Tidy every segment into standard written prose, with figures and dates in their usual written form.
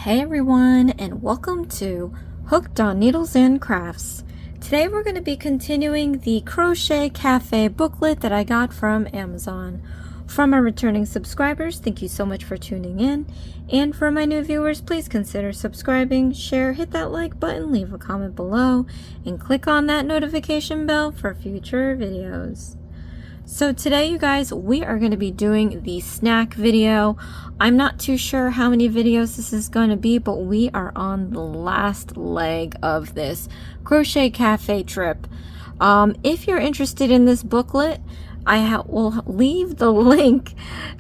Hey everyone, and welcome to Hooked on Needles and Crafts. Today we're going to be continuing the Crochet Cafe booklet that I got from Amazon. For my returning subscribers, thank you so much for tuning in. And for my new viewers, please consider subscribing, share, hit that like button, leave a comment below, and click on that notification bell for future videos. So today, you guys, we are going to be doing the snack video. I'm not too sure how many videos this is going to be, but we are on the last leg of this Crochet Cafe trip. If you're interested in this booklet, I will leave the link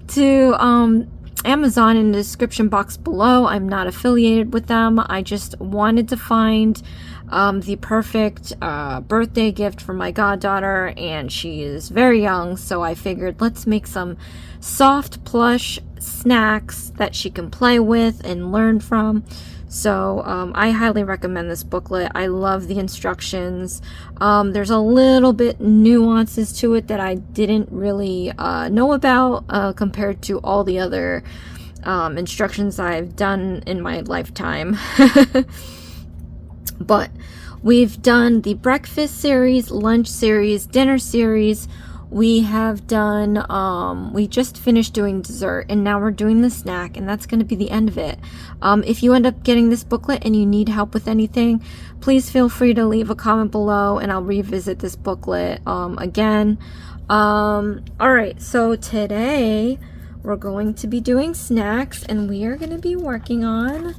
to Amazon in the description box below. I'm not affiliated with them. I just wanted to find the perfect birthday gift for my goddaughter, and she is very young, so I figured let's make some soft plush snacks that she can play with and learn from. So I highly recommend this booklet. I love the instructions. There's a little bit nuances to it that I didn't really know about compared to all the other instructions I've done in my lifetime. But we've done the breakfast series, lunch series, dinner series. We have done, we just finished doing dessert, and now we're doing the snack, and that's going to be the end of it. If you end up getting this booklet and you need help with anything, please feel free to leave a comment below, and I'll revisit this booklet again. Alright, so today we're going to be doing snacks, and we are going to be working on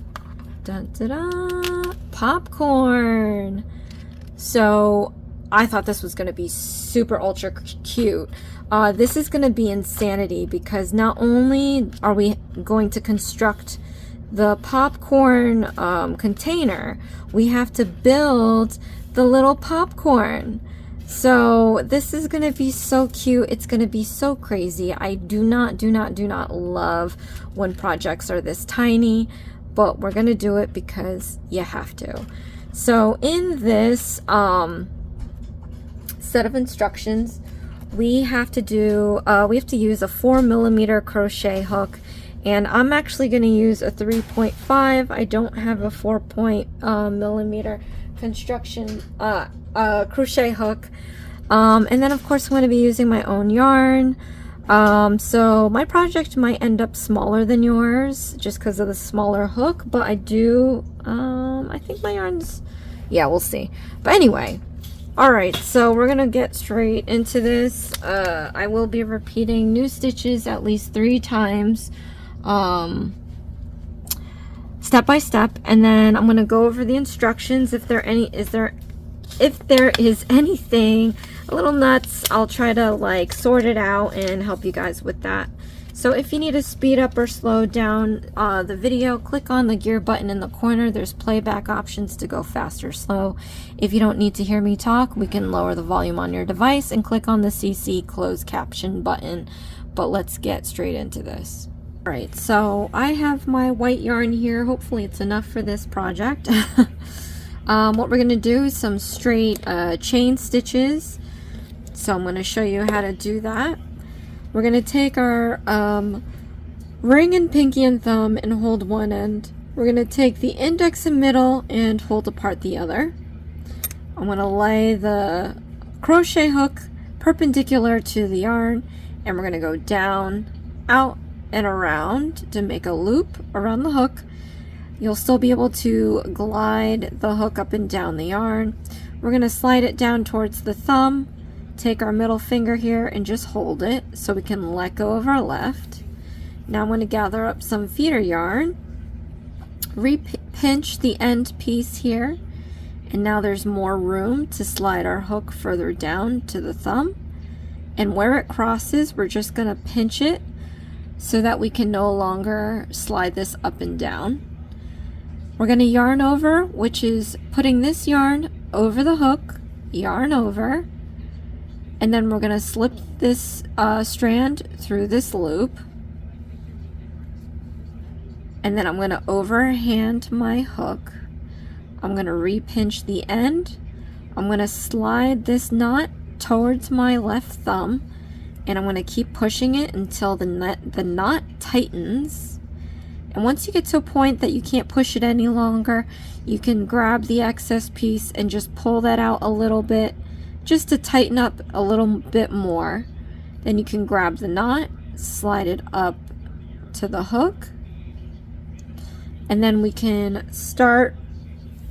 popcorn. So I thought this was going to be super ultra cute. This is going to be insanity because not only are we going to construct the popcorn container, we have to build the little popcorn. So this is going to be so cute. It's going to be so crazy. I do not love when projects are this tiny, but we're going to do it because you have to. So in this set of instructions, we have to use a 4mm crochet hook, and I'm actually going to use a 3.5. I don't have a 4mm construction crochet hook, and then of course I'm going to be using my own yarn. So my project might end up smaller than yours just because of the smaller hook, but I think my yarn's, yeah, we'll see. But anyway, alright, so we're gonna get straight into this. I will be repeating new stitches at least 3 times, step by step, and then I'm gonna go over the instructions. If there is anything a little nuts, I'll try to like sort it out and help you guys with that. So if you need to speed up or slow down the video, click on the gear button in the corner. There's playback options to go fast or slow. If you don't need to hear me talk, we can lower the volume on your device and click on the CC closed caption button. But let's get straight into this. Alright, so I have my white yarn here. Hopefully it's enough for this project. What we're going to do is some straight chain stitches. So I'm going to show you how to do that. We're going to take our ring and pinky and thumb and hold one end. We're going to take the index and middle and hold apart the other. I'm going to lay the crochet hook perpendicular to the yarn, and we're going to go down, out, and around to make a loop around the hook. You'll still be able to glide the hook up and down the yarn. We're going to slide it down towards the thumb, take our middle finger here and just hold it so we can let go of our left. Now I'm going to gather up some feeder yarn, pinch the end piece here, and now there's more room to slide our hook further down to the thumb. And where it crosses, we're just going to pinch it so that we can no longer slide this up and down. We're going to yarn over, which is putting this yarn over the hook, yarn over, and then we're going to slip this strand through this loop, and then I'm going to overhand my hook. I'm going to repinch the end. I'm going to slide this knot towards my left thumb, and I'm going to keep pushing it until the knot tightens. And once you get to a point that you can't push it any longer, you can grab the excess piece and just pull that out a little bit, just to tighten up a little bit more. Then you can grab the knot, slide it up to the hook, and then we can start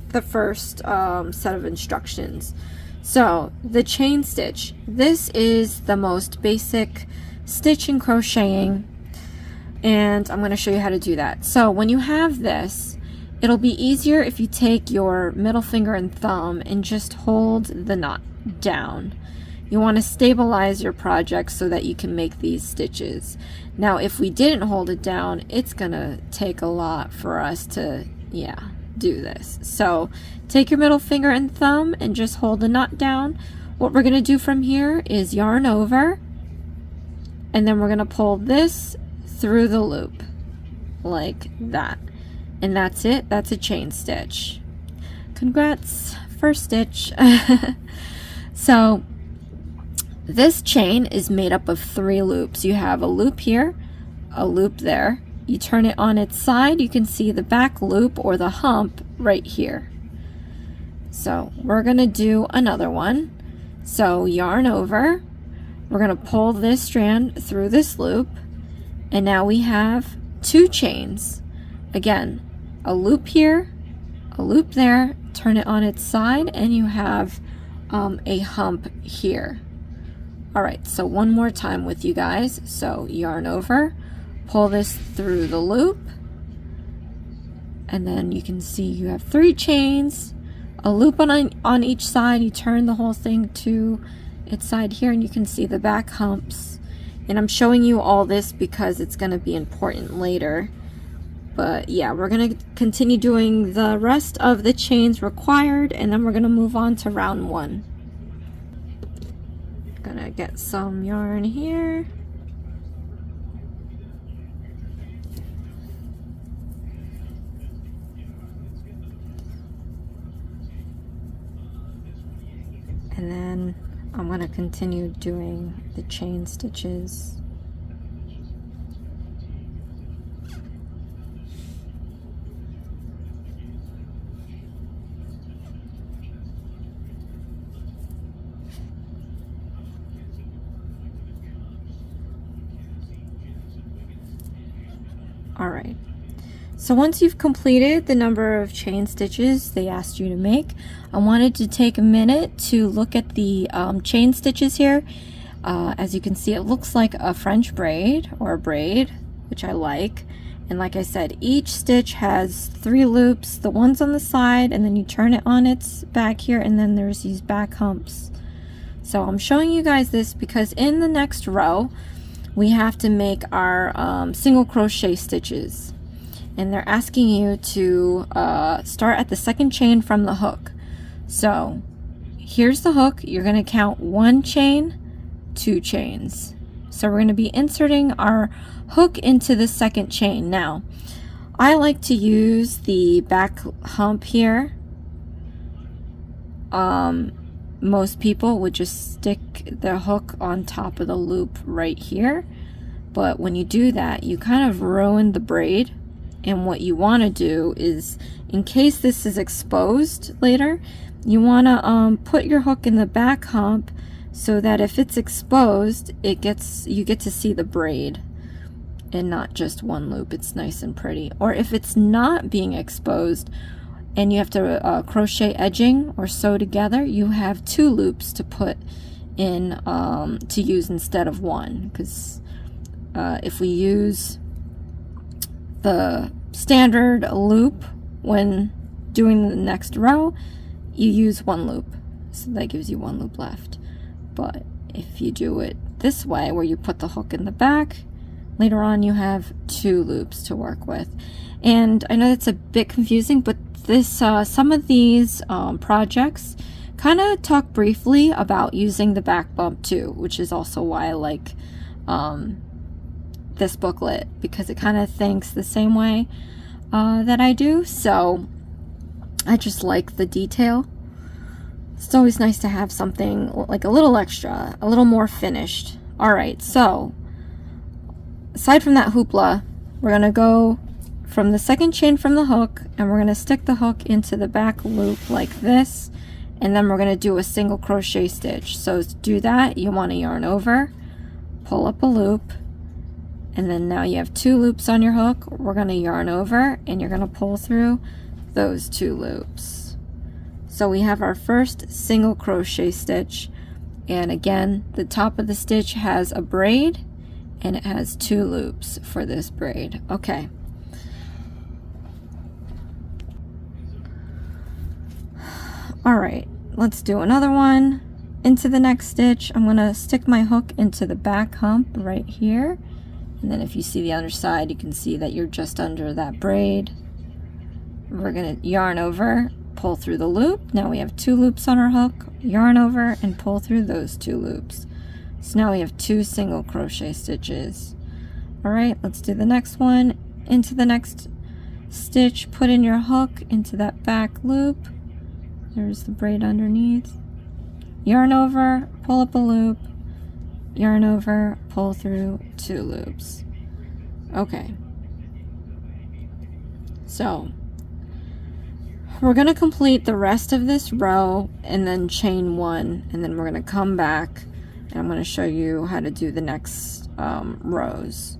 the first set of instructions. So the chain stitch, this is the most basic stitch in crocheting, and I'm going to show you how to do that. So when you have this, it'll be easier if you take your middle finger and thumb and just hold the knot down. You want to stabilize your project so that you can make these stitches. Now if we didn't hold it down, it's gonna take a lot for us to do this. So take your middle finger and thumb and just hold the knot down. What we're gonna do from here is yarn over, and then we're gonna pull this through the loop like that, and that's it. That's a chain stitch. Congrats, first stitch. So this chain is made up of 3 loops. You have a loop here, a loop there. You turn it on its side, you can see the back loop or the hump right here. So we're gonna do another one. So yarn over, we're gonna pull this strand through this loop, and now we have 2 chains. Again, a loop here, a loop there, turn it on its side, and you have a hump here. All right, so one more time with you guys. So yarn over, pull this through the loop, and then you can see you have 3 chains, a loop on each side. You turn the whole thing to its side here, and you can see the back humps. And I'm showing you all this because it's going to be important later. But yeah, we're going to continue doing the rest of the chains required, and then we're going to move on to round 1. Gonna get some yarn here. And then I'm gonna continue doing the chain stitches. Alright, so once you've completed the number of chain stitches they asked you to make, I wanted to take a minute to look at the chain stitches here. As you can see, it looks like a French braid or a braid, which I like. And like I said, each stitch has 3 loops, the ones on the side, and then you turn it on its back here, and then there's these back humps. So I'm showing you guys this because in the next row, we have to make our single crochet stitches, and they're asking you to start at the 2nd chain from the hook. So here's the hook. You're going to count 1 chain, 2 chains. So we're going to be inserting our hook into the 2nd chain. Now I like to use the back hump here. Most people would just stick the hook on top of the loop right here, but when you do that, you kind of ruin the braid. And what you want to do is, in case this is exposed later, you want to put your hook in the back hump so that if it's exposed, you get to see the braid and not just one loop. It's nice and pretty. Or if it's not being exposed and you have to crochet edging or sew together, you have 2 loops to put in to use instead of 1, because if we use the standard loop when doing the next row, you use 1 loop, so that gives you 1 loop left. But if you do it this way, where you put the hook in the back, later on you have 2 loops to work with. And I know that's a bit confusing, but this some of these projects kind of talk briefly about using the back bump too, which is also why I like this booklet, because it kind of thinks the same way that I do. So I just like the detail. It's always nice to have something like a little extra, a little more finished. Alright, so aside from that hoopla, we're gonna go from the second chain from the hook, and we're going to stick the hook into the back loop like this, and then we're going to do a single crochet stitch. So to do that, you want to yarn over, pull up a loop, and then now you have 2 loops on your hook. We're going to yarn over, and you're going to pull through those 2 loops. So we have our first single crochet stitch, and again, the top of the stitch has a braid, and it has 2 loops for this braid. Okay. Alright, let's do another one. Into the next stitch, I'm going to stick my hook into the back hump right here. And then if you see the other side, you can see that you're just under that braid. We're going to yarn over, pull through the loop. Now we have 2 loops on our hook. Yarn over and pull through those 2 loops. So now we have 2 single crochet stitches. Alright, let's do the next one. Into the next stitch, put in your hook into that back loop. There's the braid underneath. Yarn over, pull up a loop, yarn over, pull through 2 loops. Okay. So we're going to complete the rest of this row and then chain 1, and then we're going to come back and I'm going to show you how to do the next rows.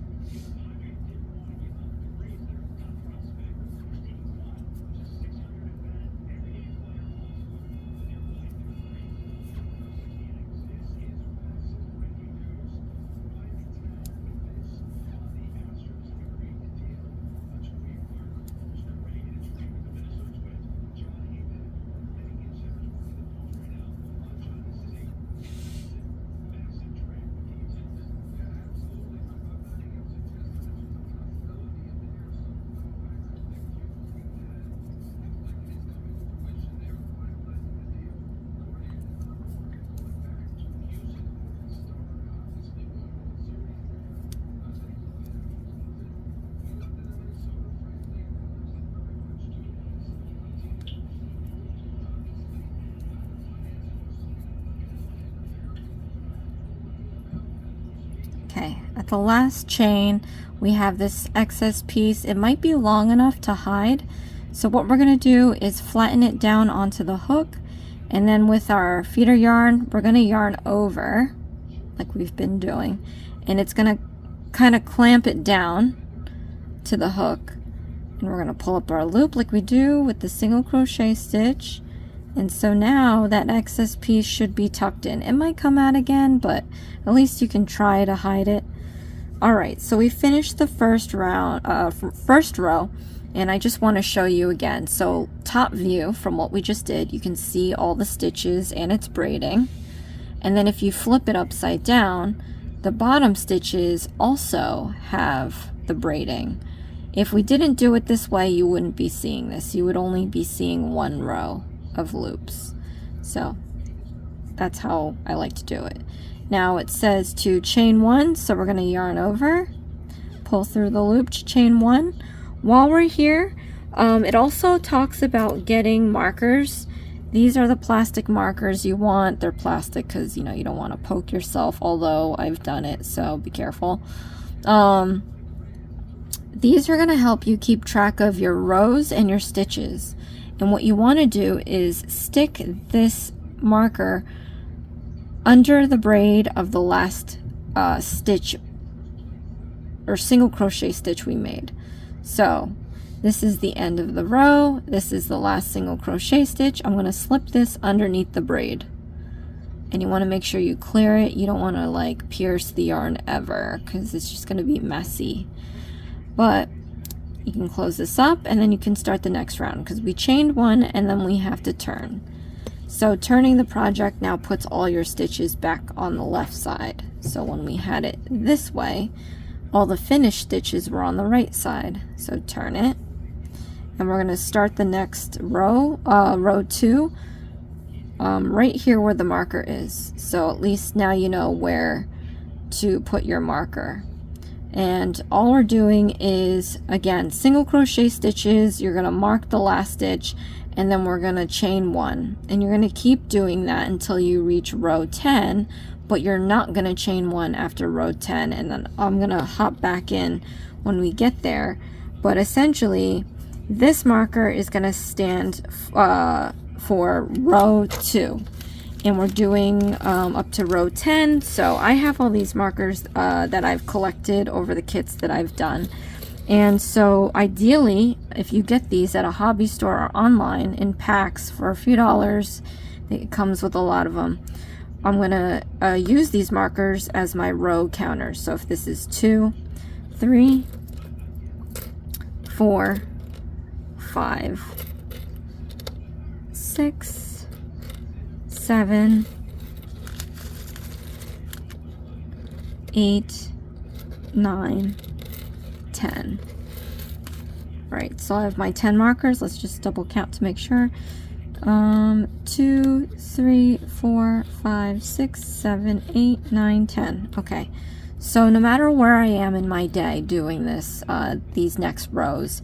Okay, at the last chain, we have this excess piece. It might be long enough to hide. So what we're going to do is flatten it down onto the hook. And then with our feeder yarn, we're going to yarn over, like we've been doing. And it's going to kind of clamp it down to the hook. And we're going to pull up our loop like we do with the single crochet stitch. And so now that excess piece should be tucked in. It might come out again, but at least you can try to hide it. Alright, so we finished the first row, and I just want to show you again. So top view from what we just did, you can see all the stitches and its braiding. And then if you flip it upside down, the bottom stitches also have the braiding. If we didn't do it this way, you wouldn't be seeing this. You would only be seeing 1 row of loops. So that's how I like to do it. Now it says to chain 1, so we're going to yarn over, pull through the loop to chain 1. While we're here, it also talks about getting markers. These are the plastic markers you want. They're plastic because you don't want to poke yourself, although I've done it, so be careful. These are going to help you keep track of your rows and your stitches. And what you want to do is stick this marker under the braid of the last stitch or single crochet stitch we made. So this is the end of the row. This is the last single crochet stitch. I'm going to slip this underneath the braid. And you want to make sure you clear it. You don't want to like pierce the yarn ever because it's just going to be messy. But you can close this up and then you can start the next round because we chained 1 and then we have to turn. So turning the project now puts all your stitches back on the left side. So when we had it this way, all the finished stitches were on the right side. So turn it. And we're going to start the next row, row 2, right here where the marker is. So at least now you know where to put your marker. And all we're doing is, again, single crochet stitches. You're going to mark the last stitch and then we're going to chain 1. And you're going to keep doing that until you reach row 10, but you're not going to chain 1 after row 10. And then I'm going to hop back in when we get there. but essentially this marker is going to stand for row 2, and we're doing up to row 10. So I have all these markers that I've collected over the kits that I've done. And so ideally, if you get these at a hobby store or online in packs for a few dollars, it comes with a lot of them. I'm going to use these markers as my row counters. So if this is 2, 3, 4, 5, 6, 7, 8, 9, 10. Right, so I have my 10 markers. Let's just double count to make sure. 2, 3, 4, 5, 6, 7, 8, 9, 10. Okay, so no matter where I am in my day doing this, these next rows,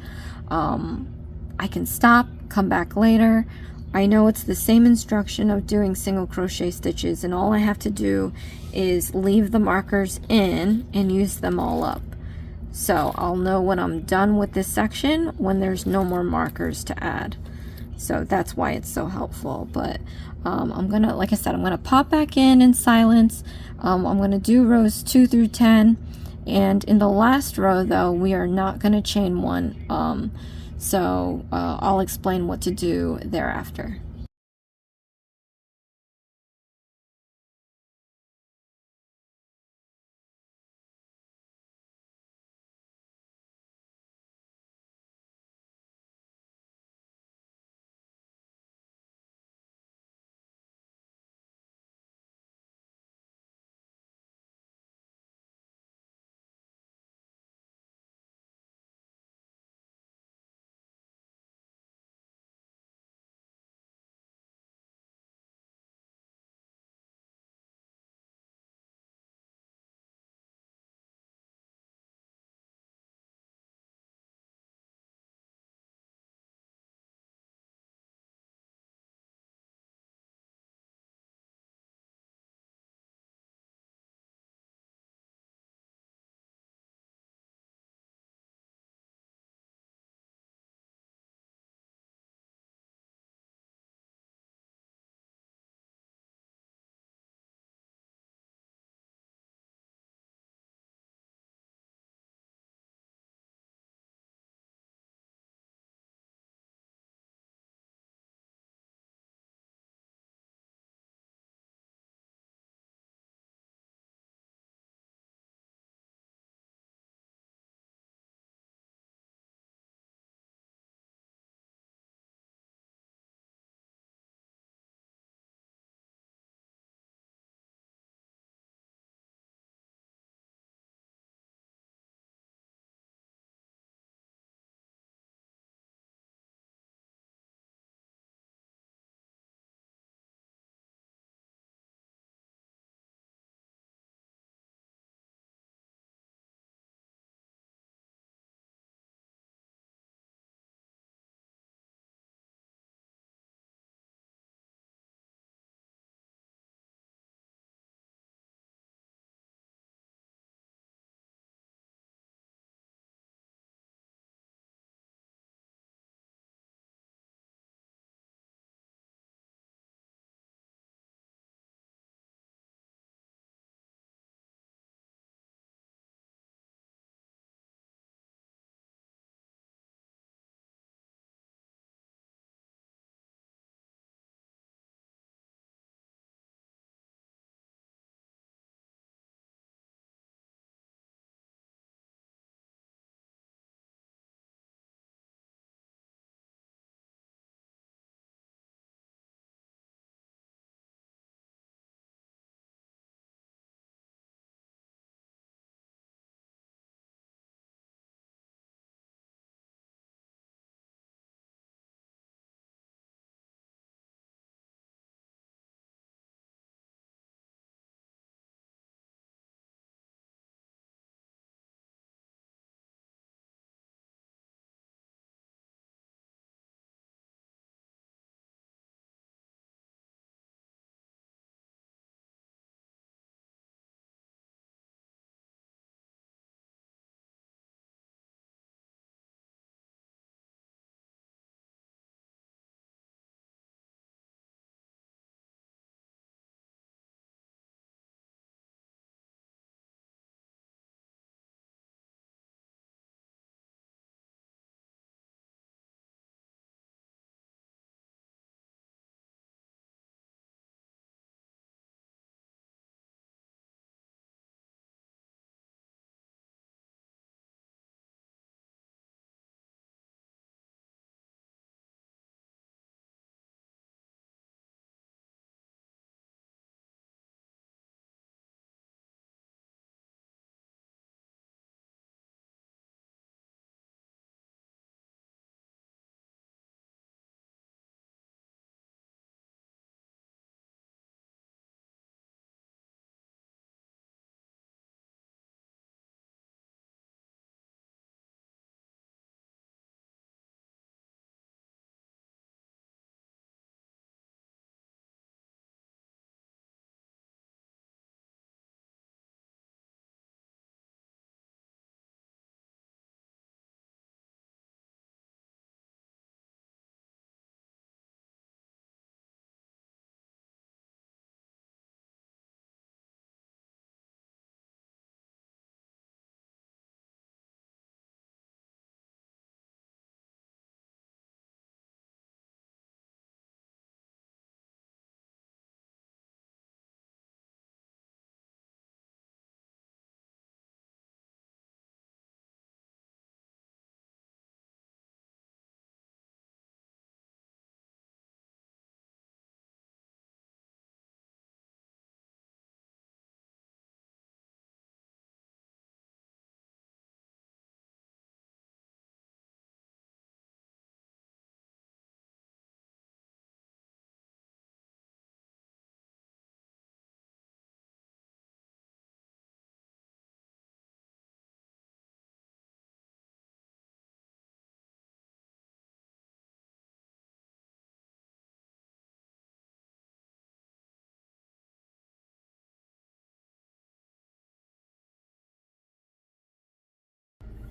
I can stop, come back later. I know it's the same instruction of doing single crochet stitches, and all I have to do is leave the markers in and use them all up. So I'll know when I'm done with this section when there's no more markers to add. So that's why it's so helpful. But I'm gonna, like I said, I'm gonna pop back in silence. I'm gonna do rows 2 through 10, and in the last row though, we are not gonna chain 1. So I'll explain what to do thereafter.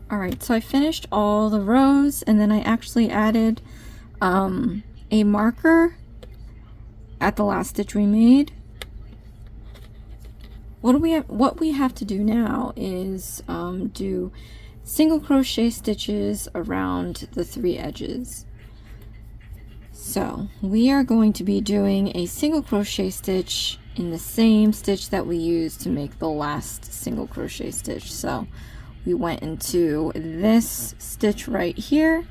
Alright, so I finished all the rows, and then I actually added a marker at the last stitch we made. What we have to do now is do single crochet stitches around the 3 edges. So we are going to be doing a single crochet stitch in the same stitch that we used to make the last single crochet stitch. So we went into this stitch right here.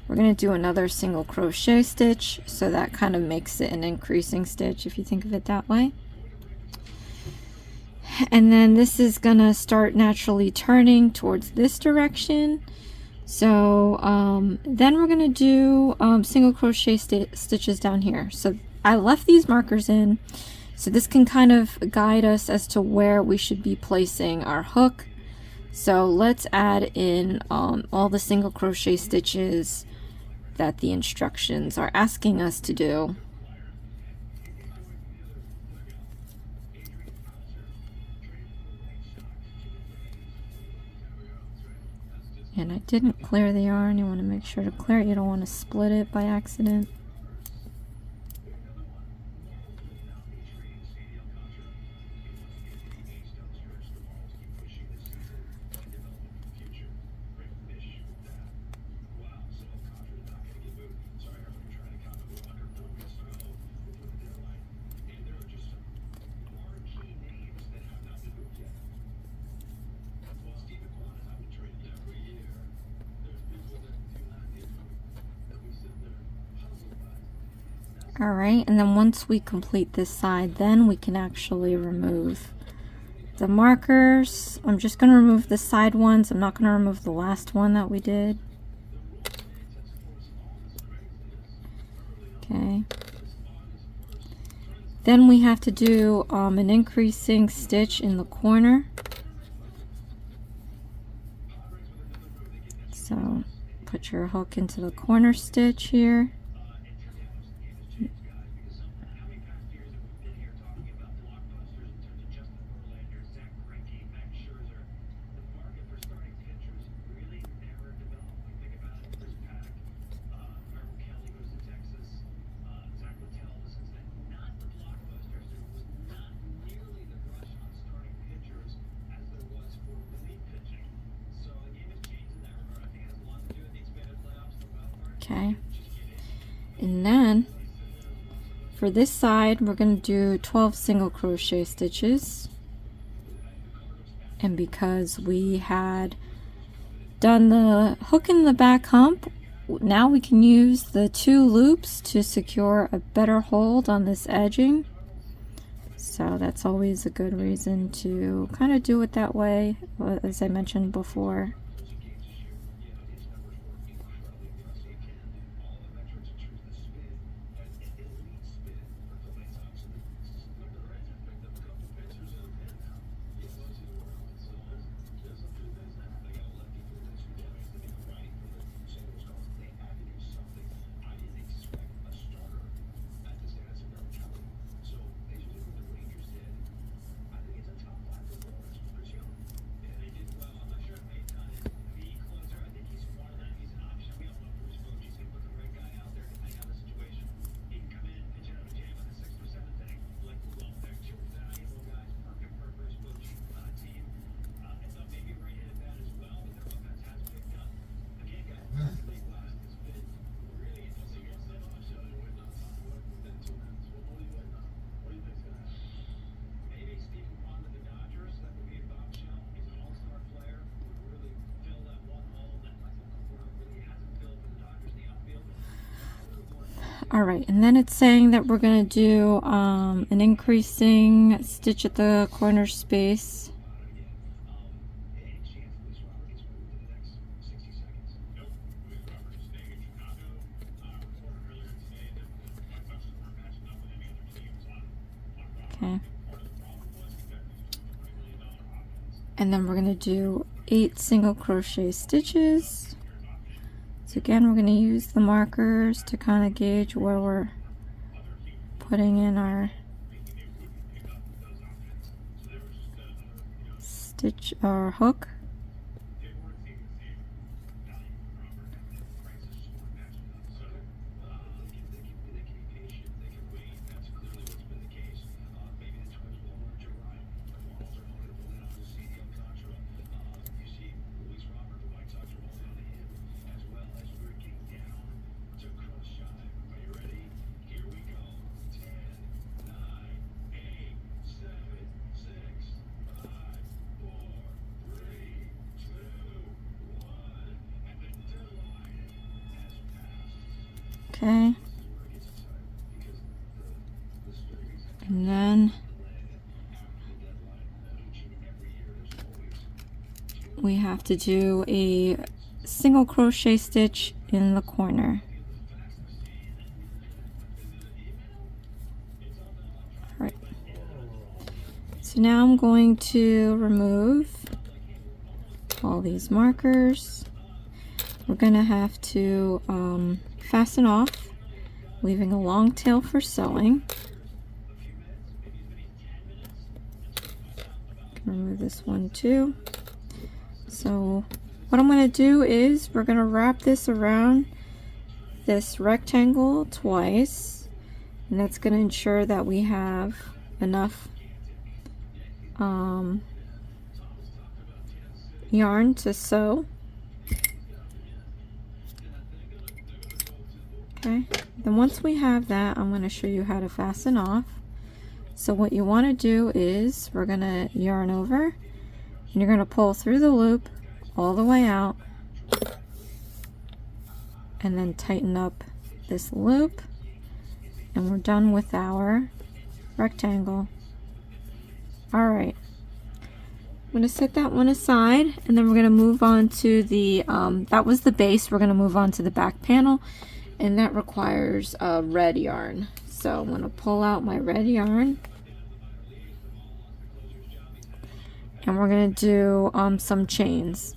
We're going to do another single crochet stitch, so that kind of makes it an increasing stitch if you think of it that way. And then this is going to start naturally turning towards this direction. So then we're going to do single crochet stitches down here. So I left these markers in, so this can kind of guide us as to where we should be placing our hook. So let's add in all the single crochet stitches that the instructions are asking us to do. And I didn't clear the yarn. You want to make sure to clear it. You don't want to split it by accident. Alright, and then once we complete this side, then we can actually remove the markers. I'm just going to remove the side ones. I'm not going to remove the last one that we did. Okay. Then we have to do an increasing stitch in the corner. So put your hook into the corner stitch here. Okay, and then for this side we're going to do 12 single crochet stitches, and because we had done the hook in the back hump, now we can use the 2 loops to secure a better hold on this edging. So that's always a good reason to kind of do it that way, as I mentioned before. Alright, and then it's saying that we're going to do an increasing stitch at the corner space. Okay. And then we're going to do 8 single crochet stitches. So again, we're going to use the markers to kind of gauge where we're putting in our stitch or hook. Okay. And then we have to do a single crochet stitch in the corner. All right. So now I'm going to remove all these markers. We're going to have to fasten off, leaving a long tail for sewing. Remove this one too. So what I'm going to do is we're going to wrap this around this rectangle twice, and that's going to ensure that we have enough yarn to sew. Okay, then once we have that, I'm going to show you how to fasten off. So what you want to do is we're going to yarn over, and you're going to pull through the loop all the way out, and then tighten up this loop, and we're done with our rectangle. All right, I'm going to set that one aside, and then we're going to move on to the that was the base. We're going to move on to the back panel, and that requires red yarn. So I'm going to pull out my red yarn, and we're going to do some chains.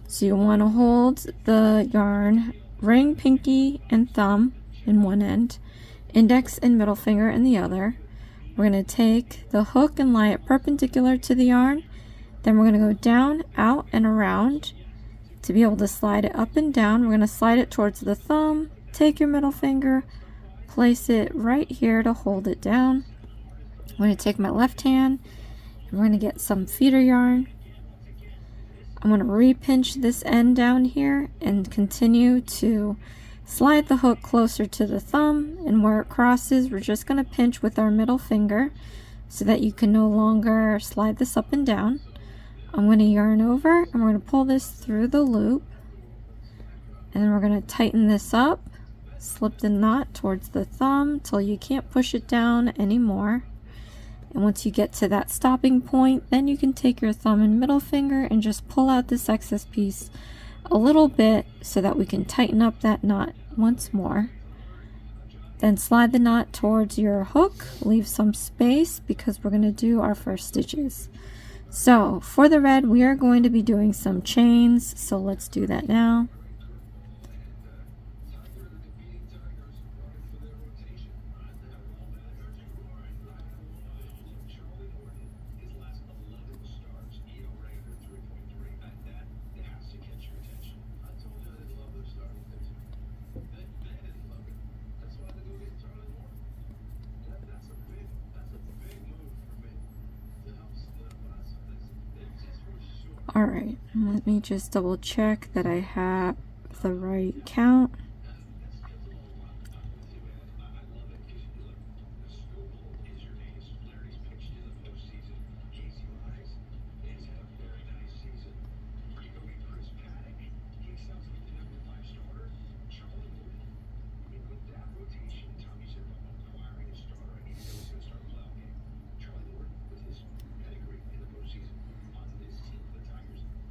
So you want to hold the yarn, ring, pinky, and thumb in one end, index and middle finger in the other. We're going to take the hook and lie it perpendicular to the yarn. Then we're going to go down, out, and around to be able to slide it up and down. We're going to slide it towards the thumb, take your middle finger, place it right here to hold it down. I'm going to take my left hand, and we're going to get some feeder yarn. I'm going to re-pinch this end down here and continue to slide the hook closer to the thumb, and where it crosses we're just going to pinch with our middle finger so that you can no longer slide this up and down. I'm going to yarn over, and we're going to pull this through the loop, and then we're going to tighten this up, slip the knot towards the thumb till you can't push it down anymore. And once you get to that stopping point, then you can take your thumb and middle finger and just pull out this excess piece a little bit so that we can tighten up that knot once more. Then slide the knot towards your hook, leave some space because we're going to do our first stitches. So for the red, we are going to be doing some chains, so let's do that now. All right, let me just double check that I have the right count.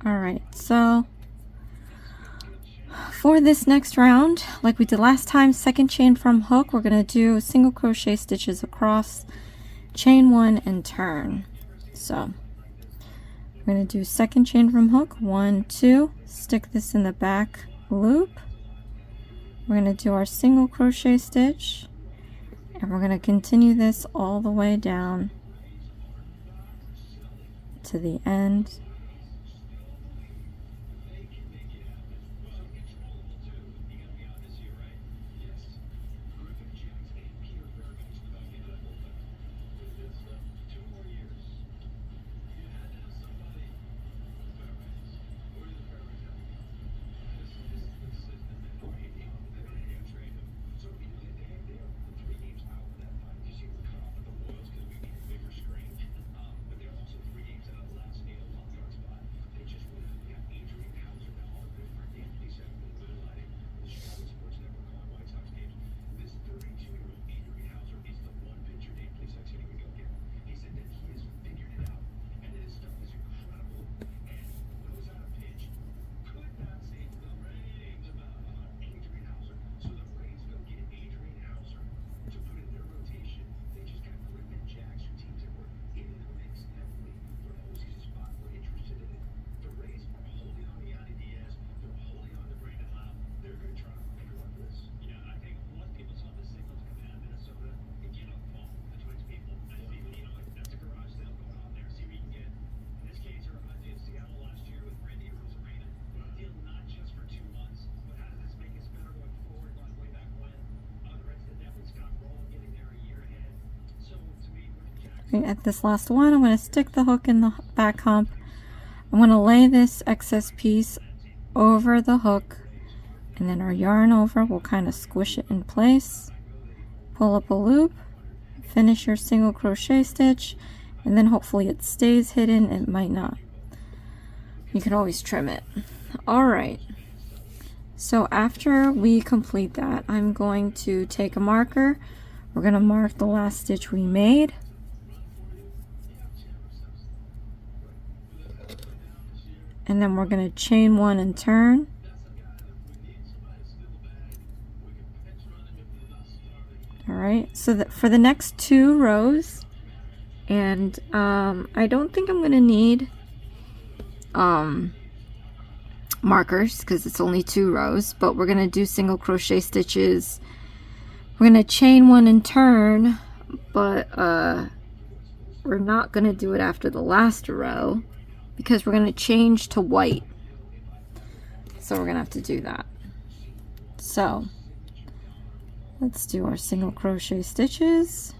All right, so for this next round, like we did last time, second chain from hook, we're going to do single crochet stitches across, chain one, and turn. So we're going to do second chain from hook, 1, 2, stick this in the back loop. We're going to do our single crochet stitch, and we're going to continue this all the way down to the end. Okay, at this last one, I'm going to stick the hook in the back hump. I'm going to lay this excess piece over the hook, and then our yarn over will kind of squish it in place. Pull up a loop, finish your single crochet stitch, and then hopefully it stays hidden. It might not. You can always trim it. Alright, so after we complete that, I'm going to take a marker. We're going to mark the last stitch we made. And then we're going to chain one and turn. Alright, so that for the next 2 rows, and I don't think I'm going to need markers because it's only 2 rows, but we're going to do single crochet stitches. We're going to chain one and turn, but we're not going to do it after the last row because we're going to change to white. So we're going to have to do that. So let's do our single crochet stitches.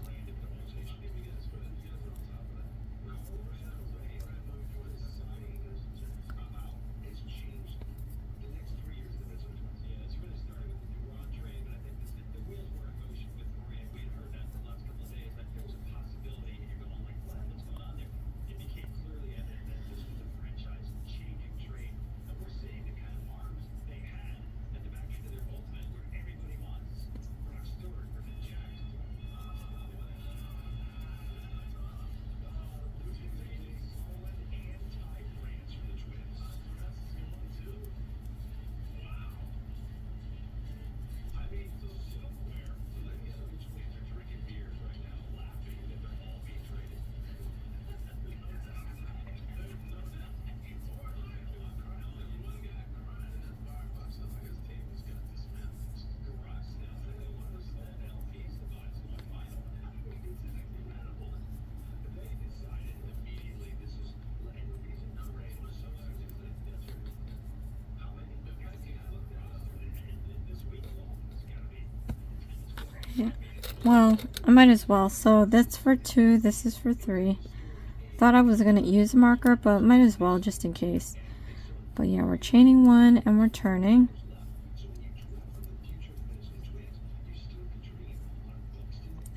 Yeah. Well, I might as well. So that's for 2, this is for 3. Thought I was gonna use a marker, but might as well just in case. But yeah, we're chaining one and we're turning.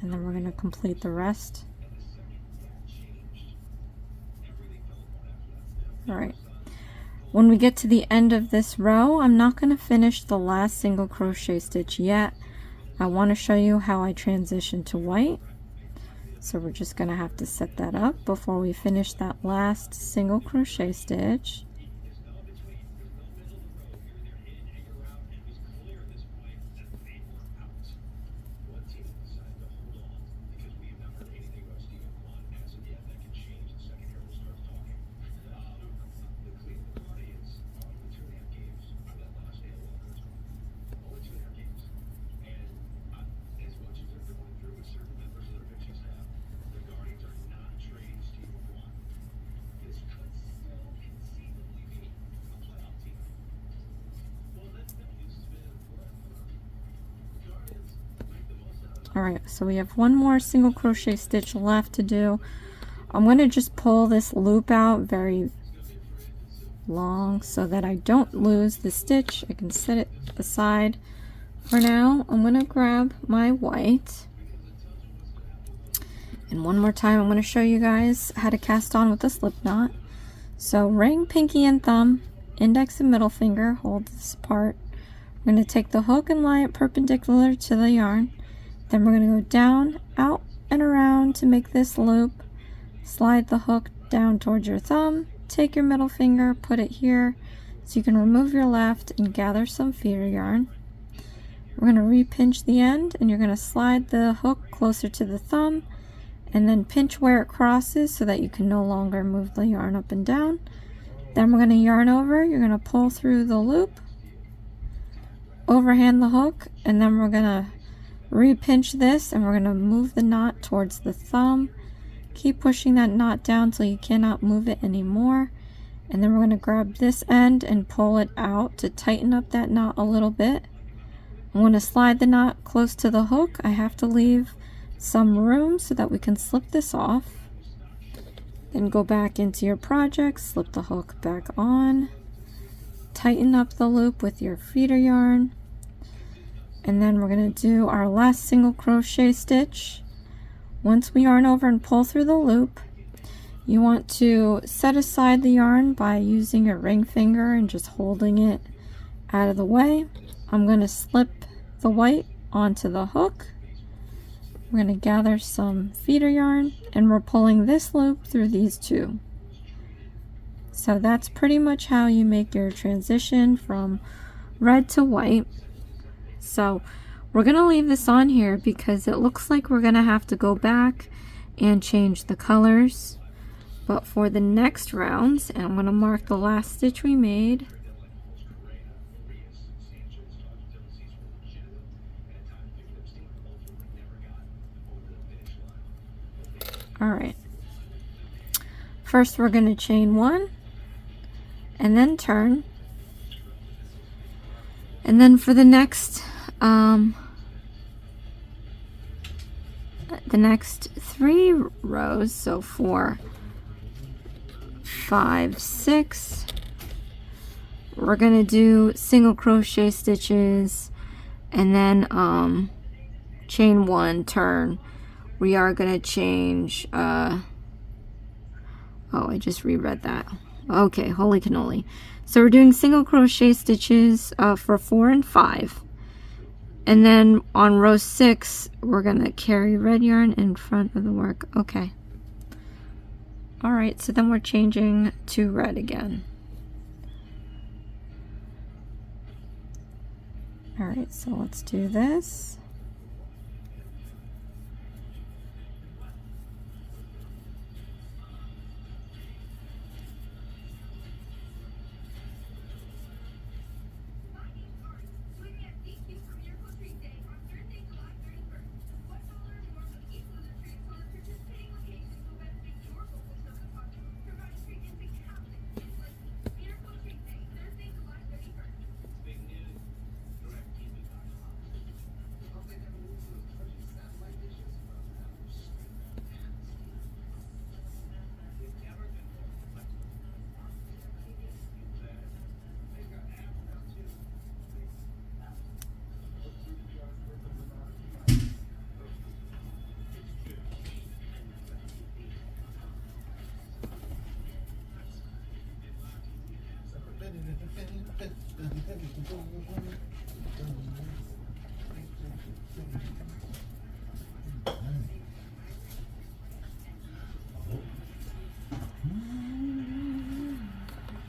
And then we're gonna complete the rest. Alright. When we get to the end of this row, I'm not gonna finish the last single crochet stitch yet. I want to show you how I transition to white. So we're just going to have to set that up before we finish that last single crochet stitch. Alright, so we have one more single crochet stitch left to do. I'm going to just pull this loop out very long so that I don't lose the stitch. I can set it aside for now. I'm going to grab my white. And one more time, I'm going to show you guys how to cast on with a slip knot. So ring, pinky, and thumb, index and middle finger, hold this apart. I'm going to take the hook and lie it perpendicular to the yarn. Then we're going to go down, out, and around to make this loop. Slide the hook down towards your thumb. Take your middle finger, put it here so you can remove your left and gather some feeder yarn. We're going to re-pinch the end, and you're going to slide the hook closer to the thumb and then pinch where it crosses so that you can no longer move the yarn up and down. Then we're going to yarn over. You're going to pull through the loop, overhand the hook, and then we're going to re-pinch this, and we're going to move the knot towards the thumb. Keep pushing that knot down till you cannot move it anymore, and then we're going to grab this end and pull it out to tighten up that knot a little bit. I'm going to slide the knot close to the hook. I have to leave some room so that we can slip this off. Then go back into your project, slip the hook back on, tighten up the loop with your feeder yarn, and then we're going to do our last single crochet stitch. Once we yarn over and pull through the loop, you want to set aside the yarn by using your ring finger and just holding it out of the way. I'm going to slip the white onto the hook. We're going to gather some feeder yarn and we're pulling this loop through these two. So that's pretty much how you make your transition from red to white. So we're going to leave this on here because it looks like we're going to have to go back and change the colors. But for the next rounds, and I'm going to mark the last stitch we made. Alright, first we're going to chain one and then turn, and then for the next 3 rows, so 4, 5, 6, we're going to do single crochet stitches and then chain 1, turn. We are going to change, oh, I just reread that. Okay, holy cannoli. So we're doing single crochet stitches for 4 and 5. And then on row 6, we're going to carry red yarn in front of the work. Okay. Alright, so then we're changing to red again. Alright, so let's do this.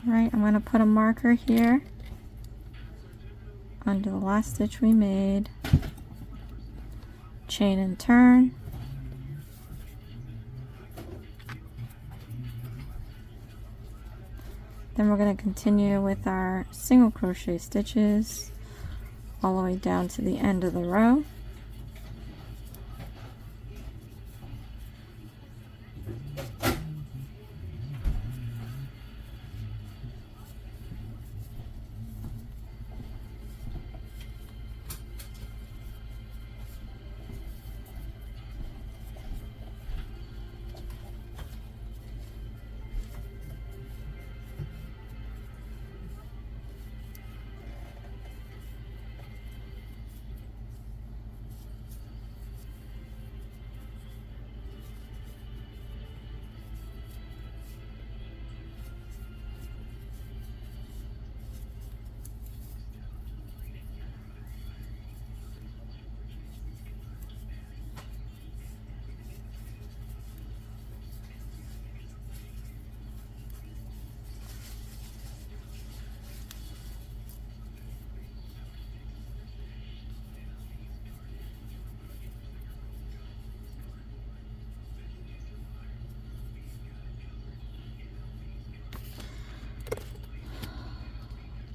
Alright, I'm going to put a marker here under the last stitch we made, chain and turn, then we're going to continue with our single crochet stitches all the way down to the end of the row.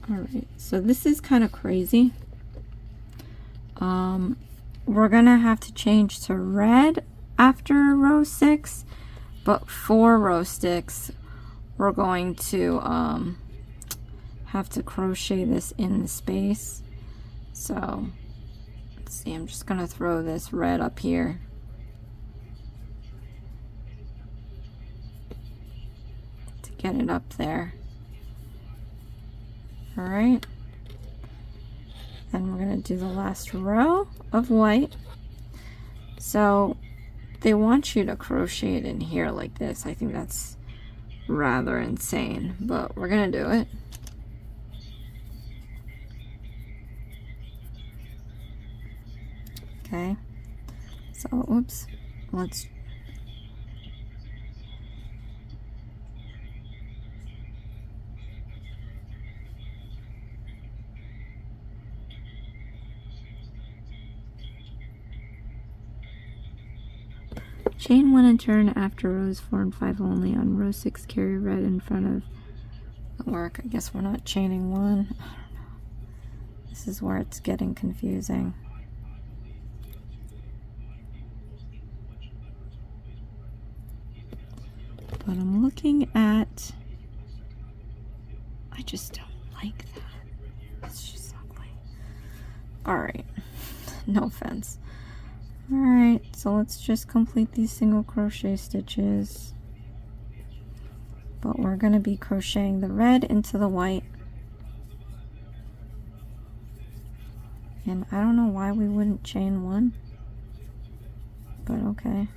Alright, so this is kind of crazy. We're gonna have to change to red after row 6, but for row 6 we're going to have to crochet this in the space. So let's see, I'm just gonna throw this red up here. get it up there. All right. Then we're going to do the last row of white. So they want you to crochet it in here like this. I think that's rather insane, but we're going to do it. Okay. So, oops. Let's chain 1 and turn after rows 4 and 5 only. On row 6, carry red in front of the work. I guess we're not chaining 1. I don't know. This is where it's getting confusing. But I'm looking at, I just don't like that. It's just ugly. Alright, no offense. Alright, so let's just complete these single crochet stitches. But we're going to be crocheting the red into the white. And I don't know why we wouldn't chain 1, but okay.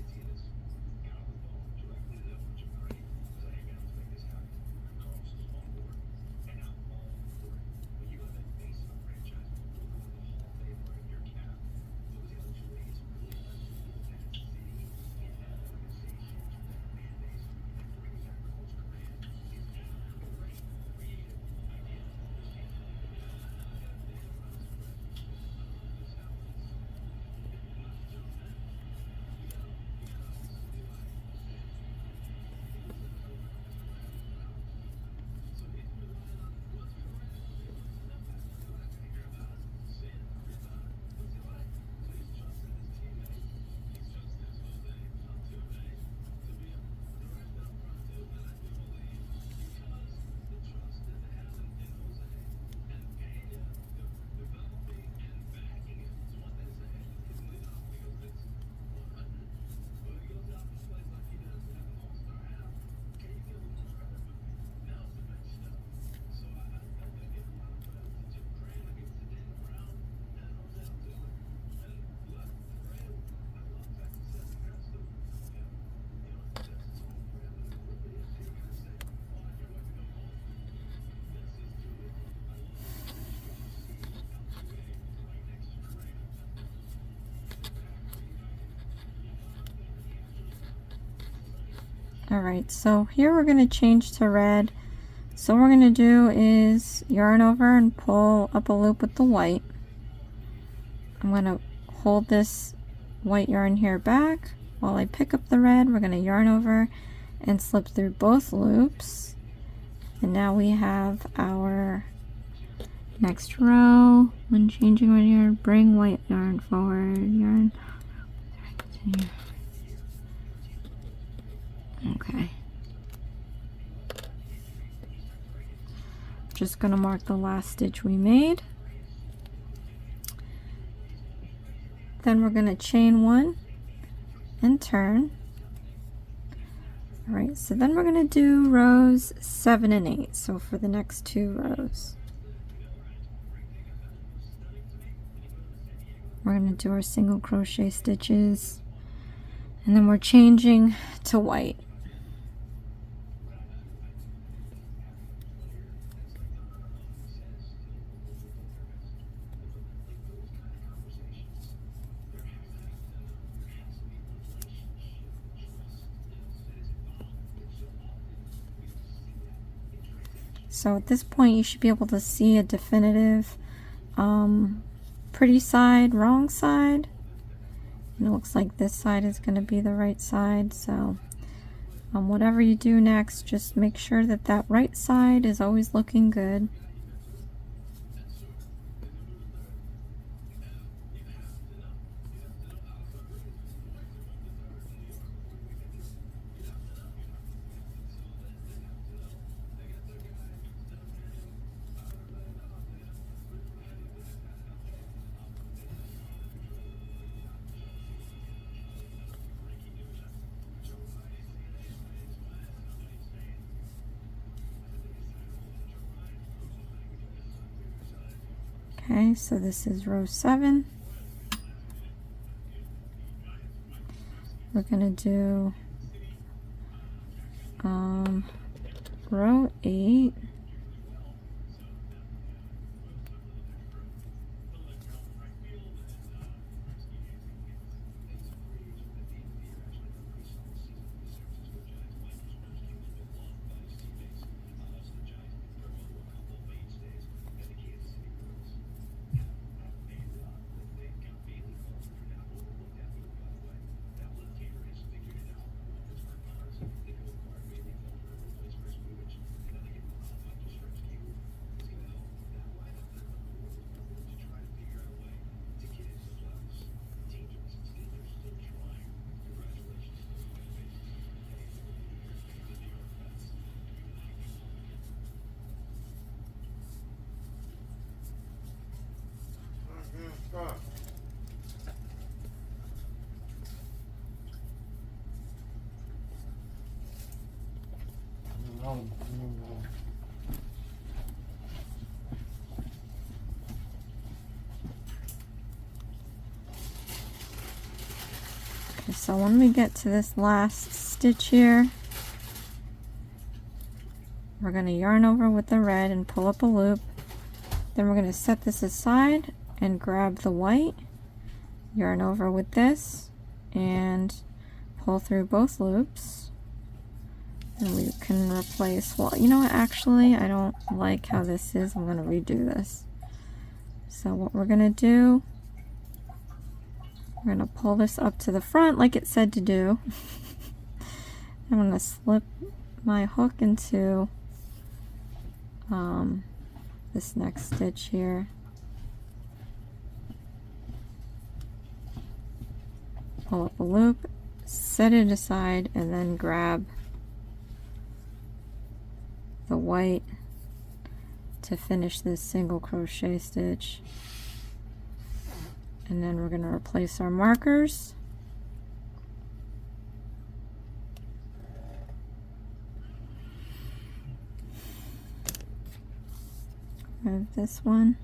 Alright, so here we're going to change to red. So what we're going to do is yarn over and pull up a loop with the white. I'm going to hold this white yarn here back while I pick up the red. We're going to yarn over and slip through both loops. And now we have our next row. When changing one yarn, bring white yarn forward, yarn. Okay. Just gonna mark the last stitch we made. Then we're gonna chain 1 and turn. All right, so then we're gonna do rows 7 and 8. So for the next 2 rows, we're gonna do our single crochet stitches, and then we're changing to white. So at this point you should be able to see a definitive pretty side, wrong side. And it looks like this side is going to be the right side. So whatever you do next, just make sure that that right side is always looking good. Okay, so this is row 7. We're gonna do row 8. Okay, so when we get to this last stitch here, we're going to yarn over with the red and pull up a loop. Then we're going to set this aside and grab the white, yarn over with this, and pull through both loops. And we can replace, well, you know what, actually, I don't like how this is. I'm going to redo this. So what we're going to do, we're going to pull this up to the front like it said to do. I'm going to slip my hook into this next stitch here. Pull up a loop, set it aside, and then grab the white to finish this single crochet stitch. And then we're going to replace our markers. Grab this one.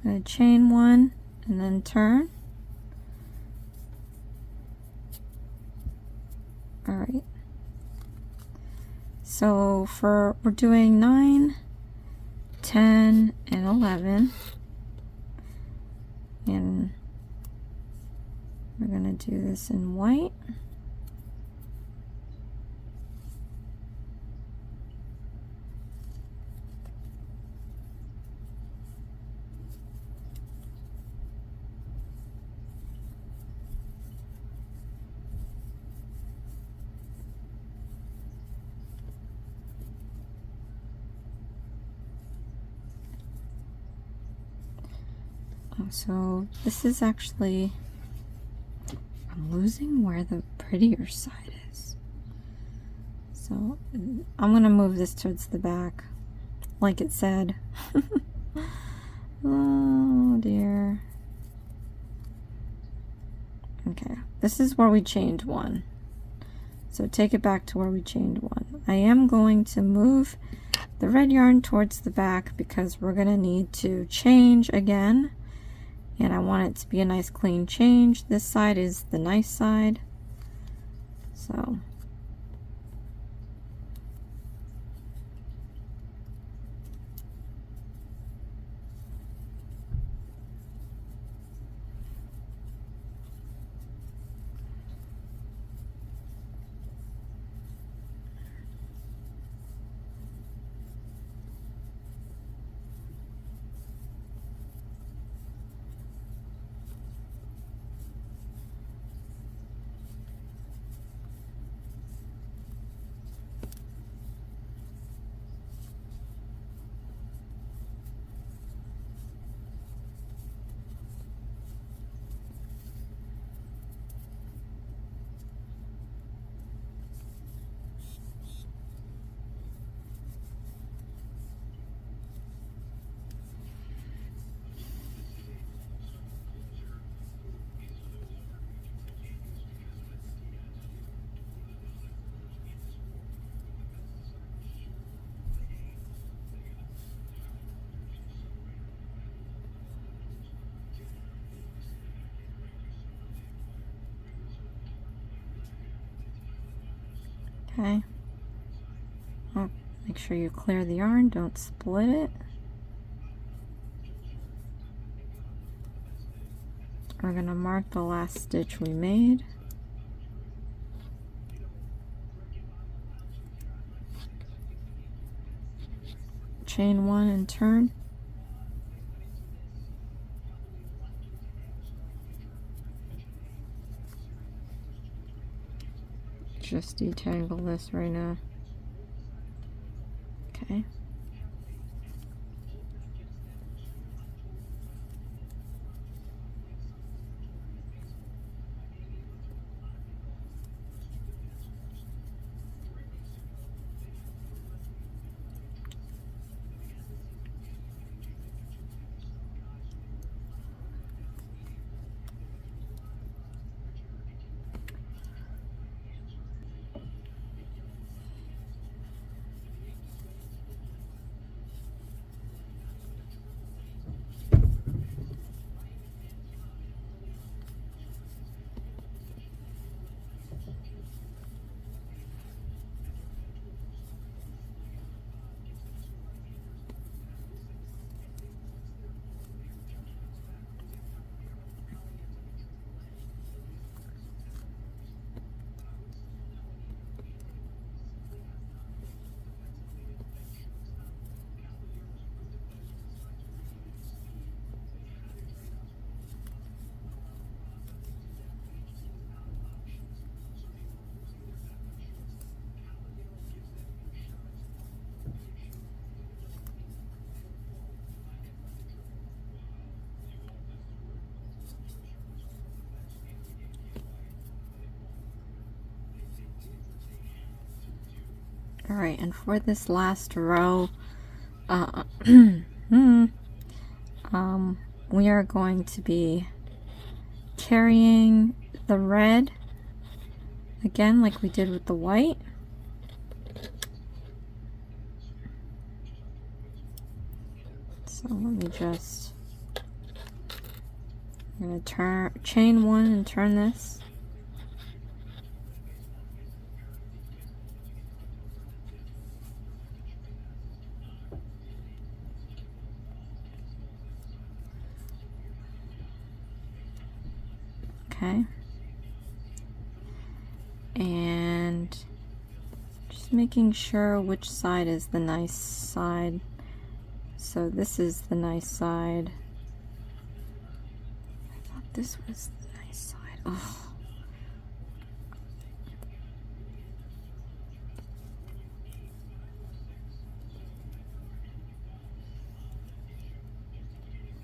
I'm going to chain one and then turn. Alright. So we're doing 9, 10, and 11. And we're going to do this in white. So this is actually, I'm losing where the prettier side is. So I'm going to move this towards the back, like it said. Oh dear. Okay, this is where we chained one. So take it back to where we chained one. I am going to move the red yarn towards the back because we're going to need to change again. And I want it to be a nice clean change. This side is the nice side. So Okay. Oh, make sure you clear the yarn, don't split it. We're going to mark the last stitch we made. Chain 1 and turn. Just detangle this right now. Okay. Alright, and for this last row, we are going to be carrying the red again like we did with the white. So let me just, I'm going to chain 1 and turn this. Okay, and just making sure which side is the nice side. So this is the nice side. I thought this was the nice side. Oh.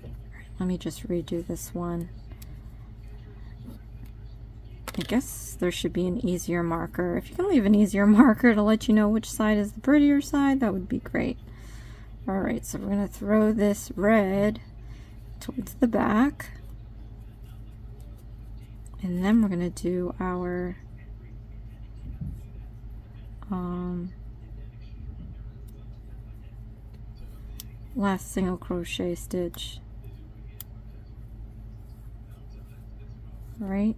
Alright, let me just redo this one. I guess there should be an easier marker. If you can leave an easier marker to let you know which side is the prettier side, that would be great. Alright, so we're going to throw this red towards the back. And then we're going to do our last single crochet stitch. Right?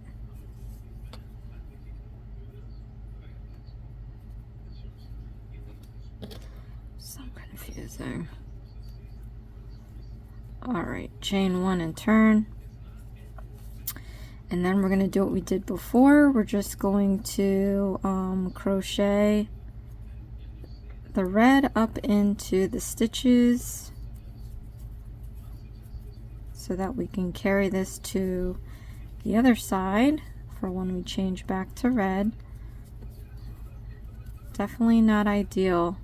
Confusing. Alright, chain 1 and turn. And then we're going to do what we did before. We're just going to crochet the red up into the stitches so that we can carry this to the other side for when we change back to red. Definitely not ideal.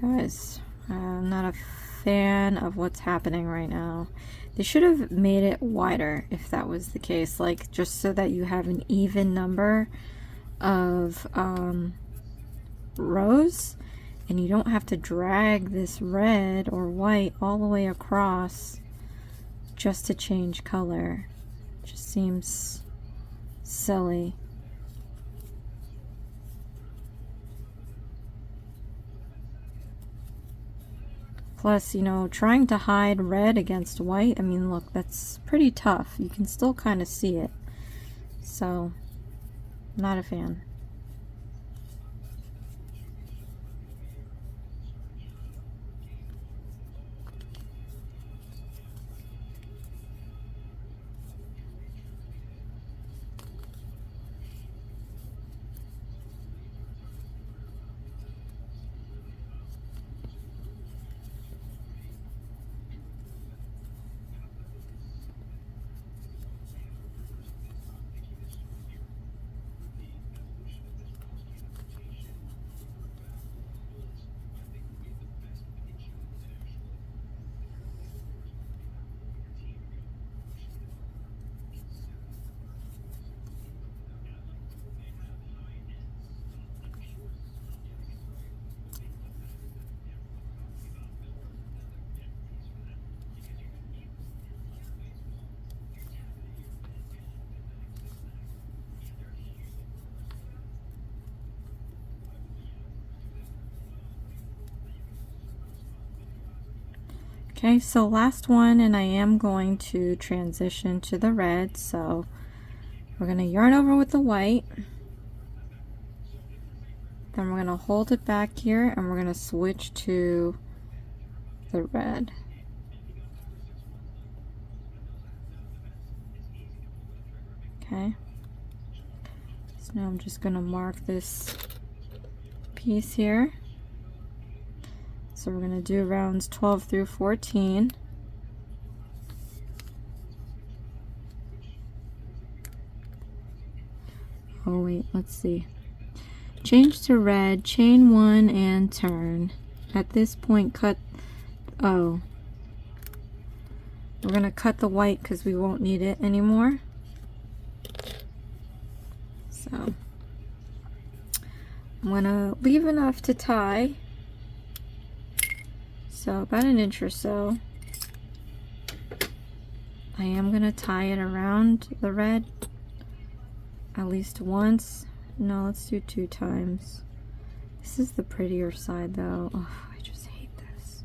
Guys, I'm not a fan of what's happening right now. They should have made it wider if that was the case, like just so that you have an even number of rows and you don't have to drag this red or white all the way across just to change color. It just seems silly. Plus, you know, trying to hide red against white, I mean, look, that's pretty tough. You can still kind of see it. So, not a fan. Okay, so last one, and I am going to transition to the red. So we're going to yarn over with the white. Then we're going to hold it back here and we're going to switch to the red. Okay. So now I'm just going to mark this piece here. So we're going to do rounds 12 through 14. Oh wait, let's see. Change to red, chain 1 and turn. At this point cut, we're going to cut the white because we won't need it anymore. So I'm going to leave enough to tie. So about an inch or so. I am going to tie it around the red at least once. No, let's do 2 times. This is the prettier side though. Oh, I just hate this.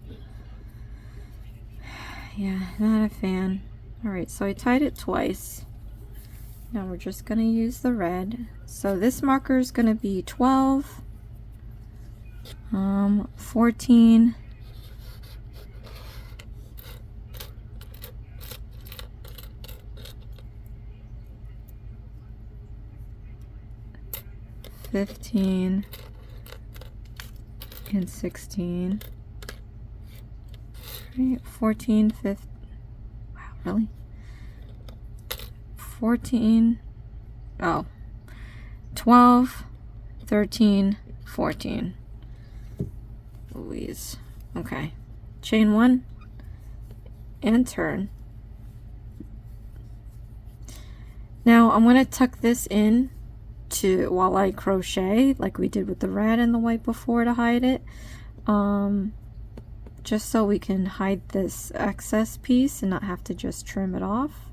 Yeah, not a fan. Alright, so I tied it twice. Now we're just going to use the red. So this marker is going to be 12, 14, 15, and 16. Right, 14, 15. Wow, really? 14. Oh, 12, 13, 14. Louise. Okay. Chain 1 and turn. Now I'm going to tuck this in to while I crochet like we did with the red and the white before to hide it, just so we can hide this excess piece and not have to just trim it off.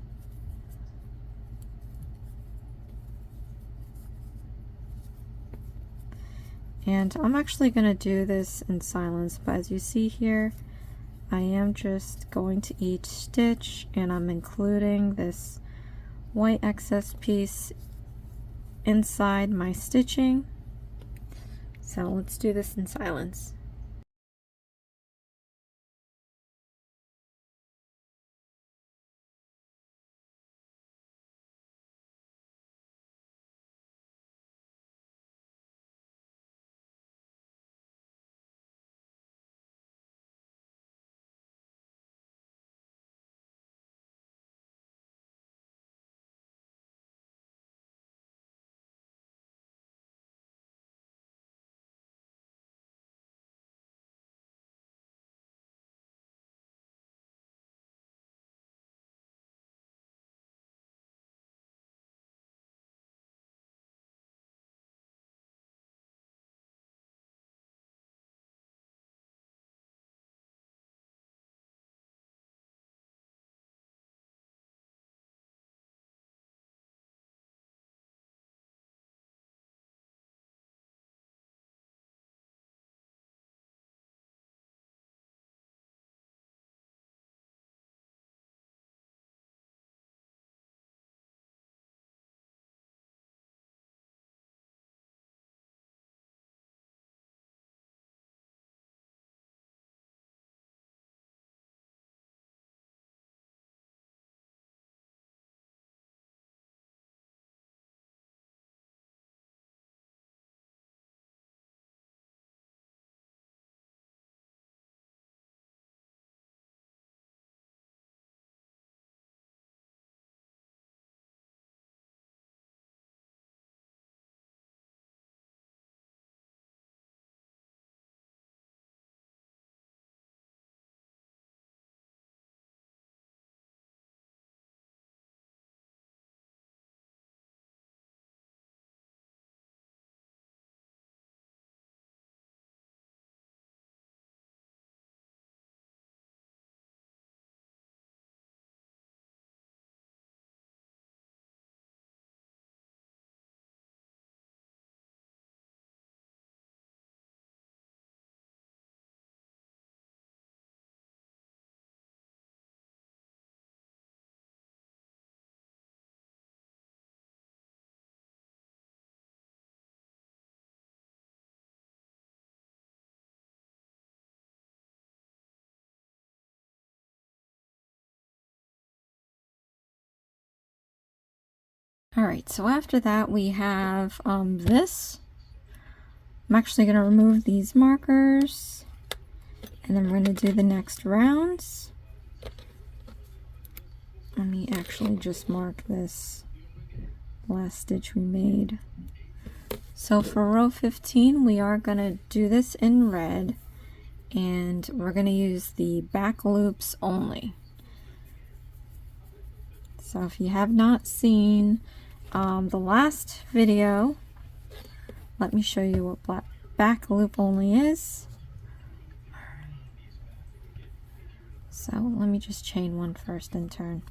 And I'm actually going to do this in silence, but as you see here, I am just going to each stitch and I'm including this white excess piece inside my stitching. So let's do this in silence. Alright, so after that we have this. I'm actually going to remove these markers, and then we're going to do the next rounds. Let me actually just mark this last stitch we made. So for row 15, we are going to do this in red, and we're going to use the back loops only. So if you have not seen the last video, let me show you what back loop only is. So let me just chain one first and turn.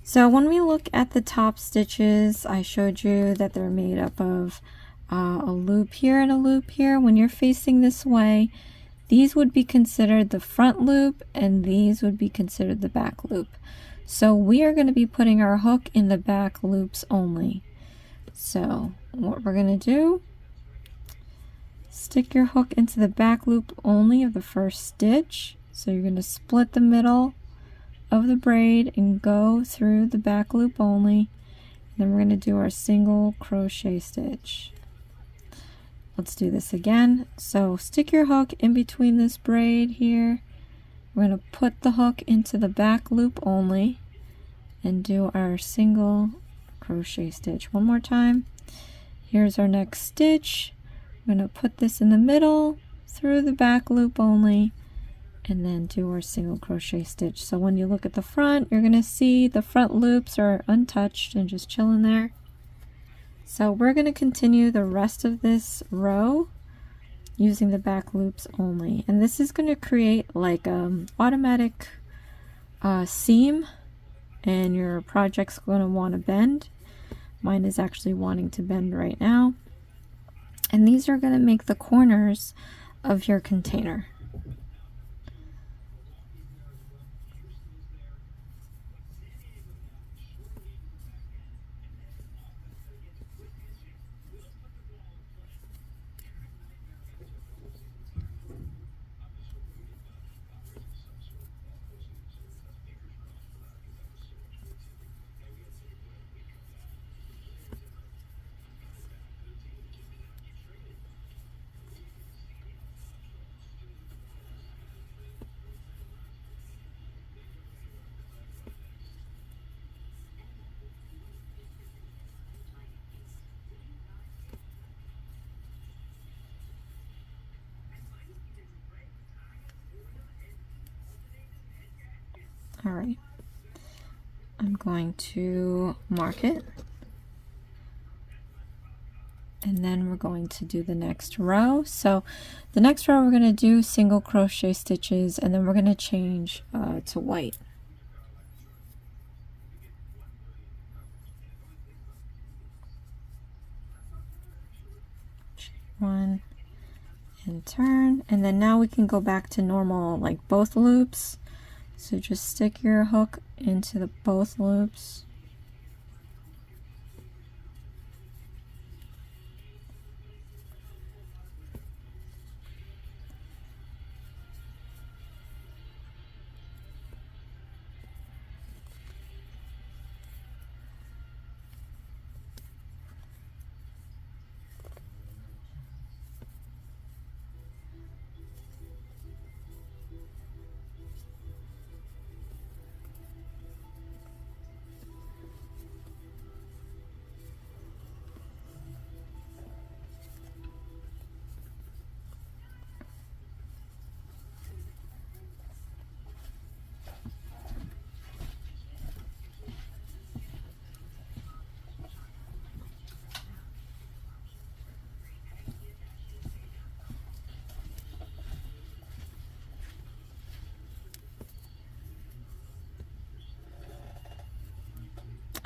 So when we look at the top stitches, I showed you that they're made up of a loop here and a loop here. When you're facing this way, these would be considered the front loop and these would be considered the back loop. So we are going to be putting our hook in the back loops only. So what we're going to do, stick your hook into the back loop only of the first stitch. So you're going to split the middle of the braid and go through the back loop only. Then we're going to do our single crochet stitch. Let's do this again. So stick your hook in between this braid here. We're going to put the hook into the back loop only and do our single crochet stitch. One more time. Here's our next stitch. I'm going to put this in the middle through the back loop only and then do our single crochet stitch. So when you look at the front, you're going to see the front loops are untouched and just chilling there. So we're going to continue the rest of this row using the back loops only, and this is going to create like automatic seam, and your project's going to want to bend. Mine is actually wanting to bend right now, and these are going to make the corners of your container. All right, I'm going to mark it, and then we're going to do the next row. So the next row we're going to do single crochet stitches, and then we're going to change to white. One and turn, and then now we can go back to normal, like both loops. So just stick your hook into the both loops.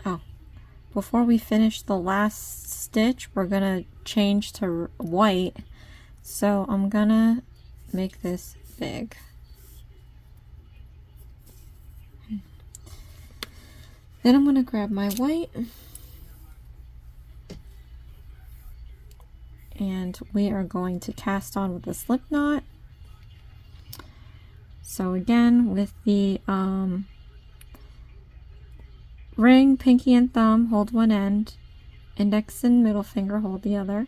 Oh, before we finish the last stitch, we're gonna change to white. So I'm gonna make this big. Then I'm gonna grab my white, and we are going to cast on with a slip knot. So again, with the ring, pinky, and thumb, hold one end, Index and middle finger hold the other.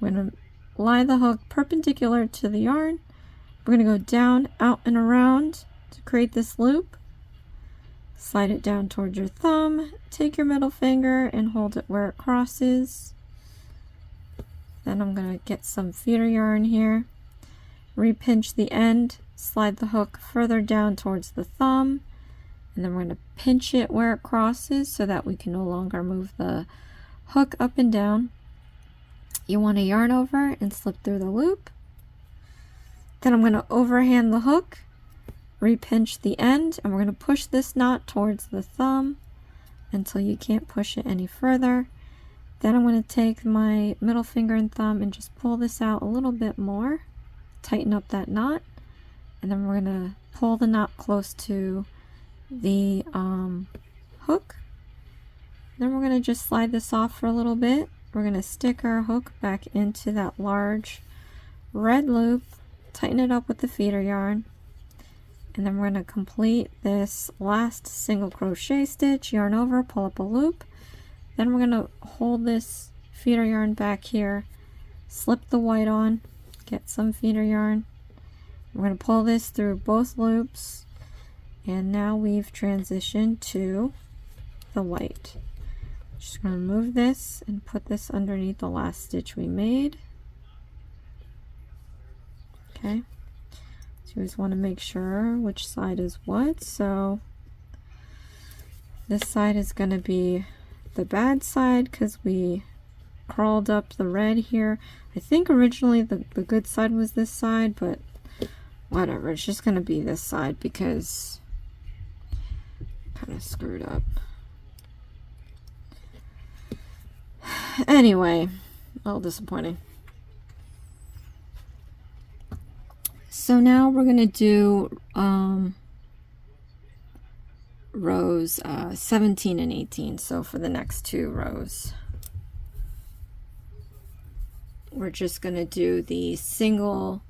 We're going to lie the hook perpendicular to the yarn. We're going to go down, out, and around to create this loop. Slide it down towards your thumb. Take your middle finger and hold it where it crosses. Then I'm going to get some feeder yarn here. Repinch the end. Slide the hook further down towards the thumb. And then we're going to pinch it where it crosses so that we can no longer move the hook up and down. You want to yarn over and slip through the loop. Then I'm going to overhand the hook, repinch the end, and we're going to push this knot towards the thumb until you can't push it any further. Then I'm going to take my middle finger and thumb and just pull this out a little bit more, tighten up that knot, and then we're going to pull the knot close to the hook. Then we're going to just slide this off for a little bit. We're going to stick our hook back into that large red loop, tighten it up with the feeder yarn, and then we're going to complete this last single crochet stitch, yarn over, pull up a loop. Then we're going to hold this feeder yarn back here, slip the white on, get some feeder yarn. We're going to pull this through both loops, and now we've transitioned to the white. Just going to move this and put this underneath the last stitch we made. Okay, so you always want to make sure which side is what. So this side is going to be the bad side because we crawled up the red here. I think originally the good side was this side, but whatever, it's just going to be this side because kind of screwed up. Anyway, a little disappointing. So now we're going to do rows 17 and 18. So for the next two rows, we're just going to do the single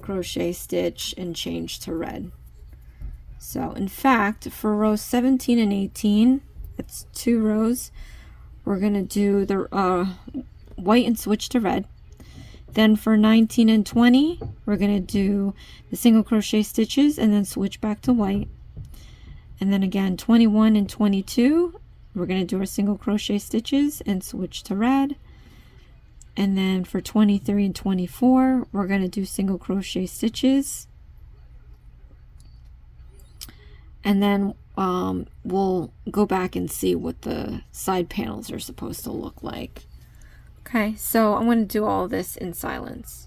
crochet stitch and change to red. So in fact, for rows 17 and 18, it's 2 rows, we're going to do the white and switch to red. Then for 19 and 20, we're going to do the single crochet stitches and then switch back to white. And then again, 21 and 22, we're going to do our single crochet stitches and switch to red. And then for 23 and 24, we're going to do single crochet stitches. And then we'll go back and see what the side panels are supposed to look like. Okay, so I'm going to do all this in silence.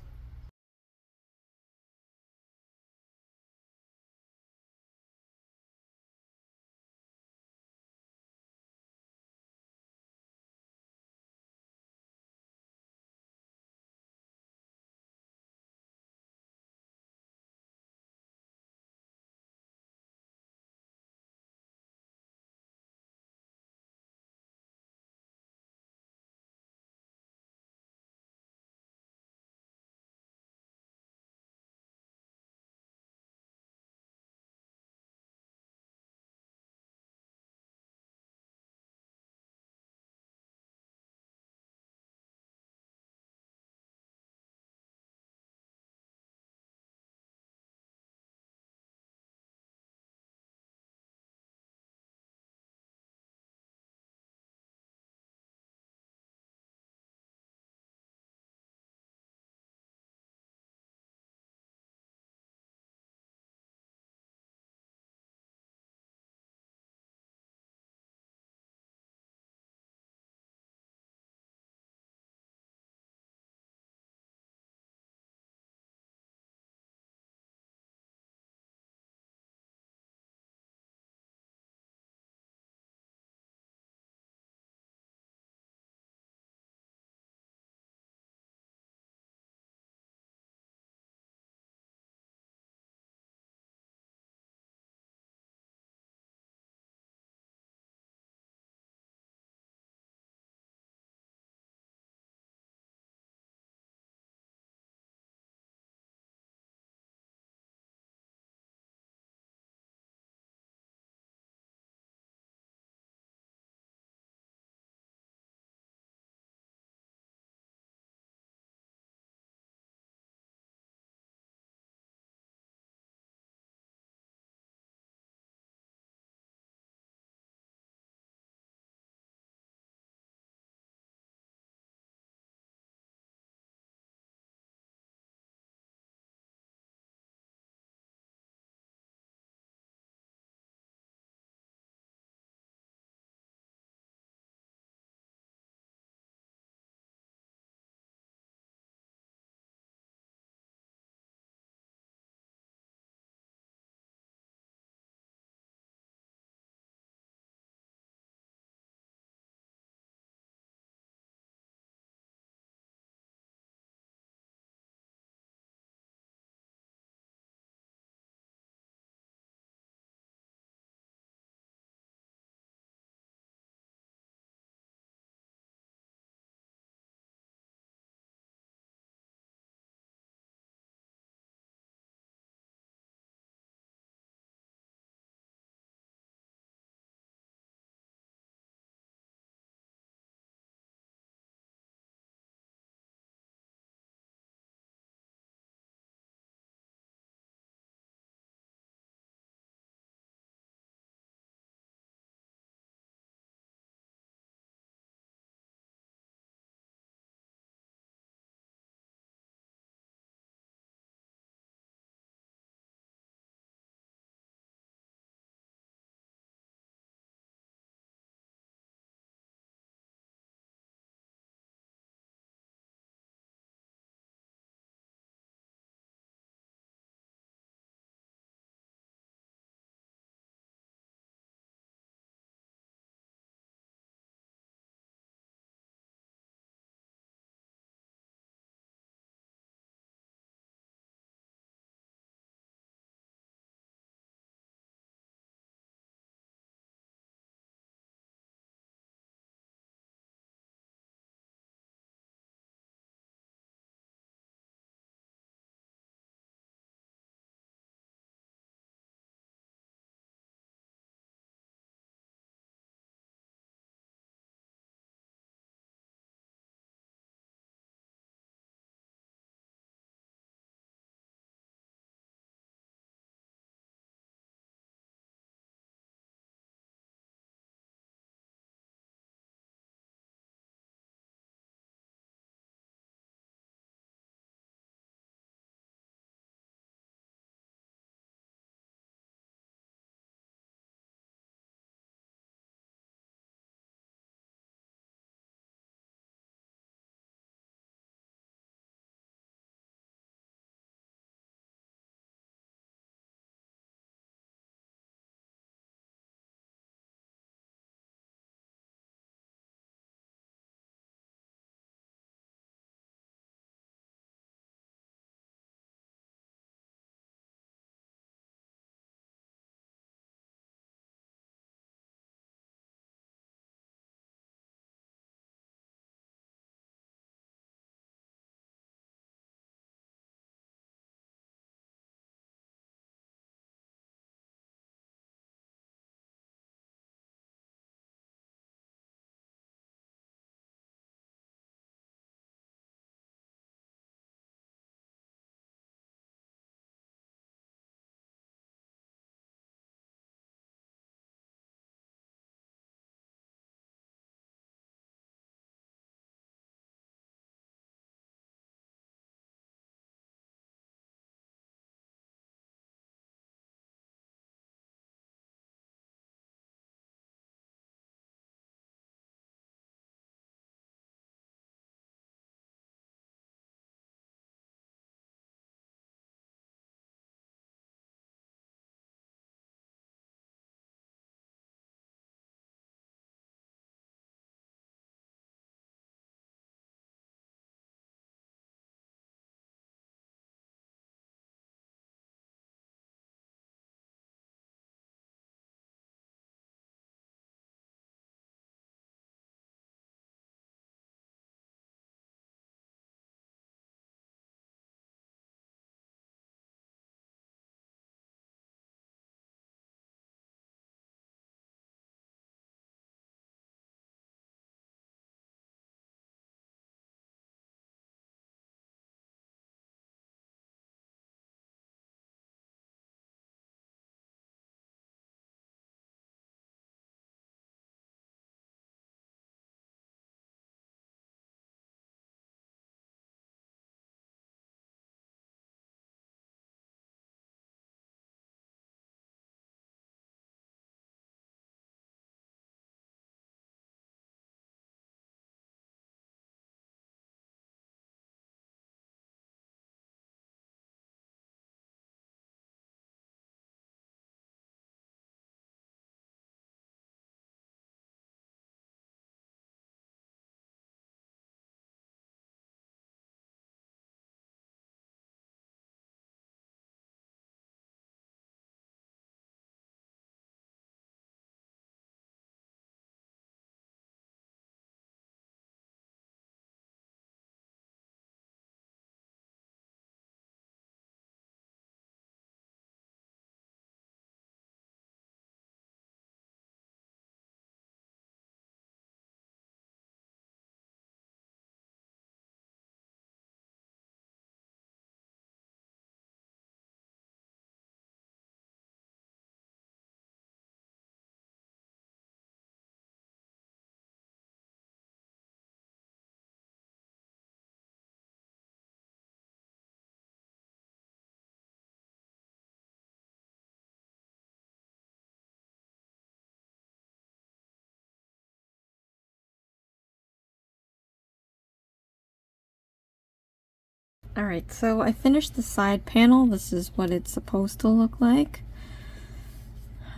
Alright, so I finished the side panel. This is what it's supposed to look like.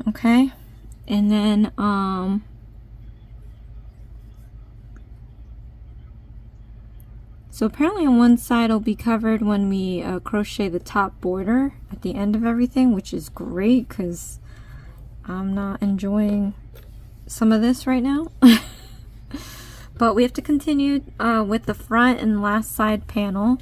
Okay, and then so apparently on one side it'll be covered when we crochet the top border at the end of everything, which is great because I'm not enjoying some of this right now. But we have to continue with the front and last side panel.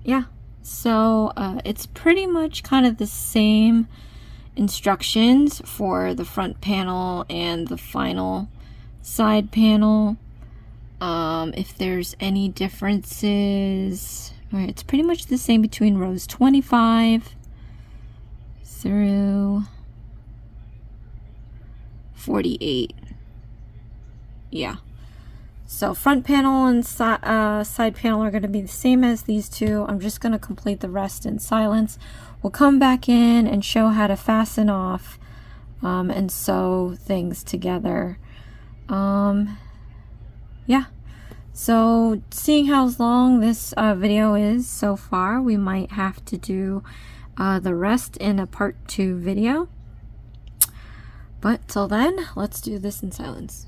Yeah, so it's pretty much kind of the same instructions for the front panel and the final side panel. If there's any differences, right, it's pretty much the same between rows 25 through 48. Yeah. So front panel and side panel are going to be the same as these two. I'm just going to complete the rest in silence. We'll come back in and show how to fasten off and sew things together. Yeah. So seeing how long this video is so far, we might have to do the rest in a part 2 video. But till then, let's do this in silence.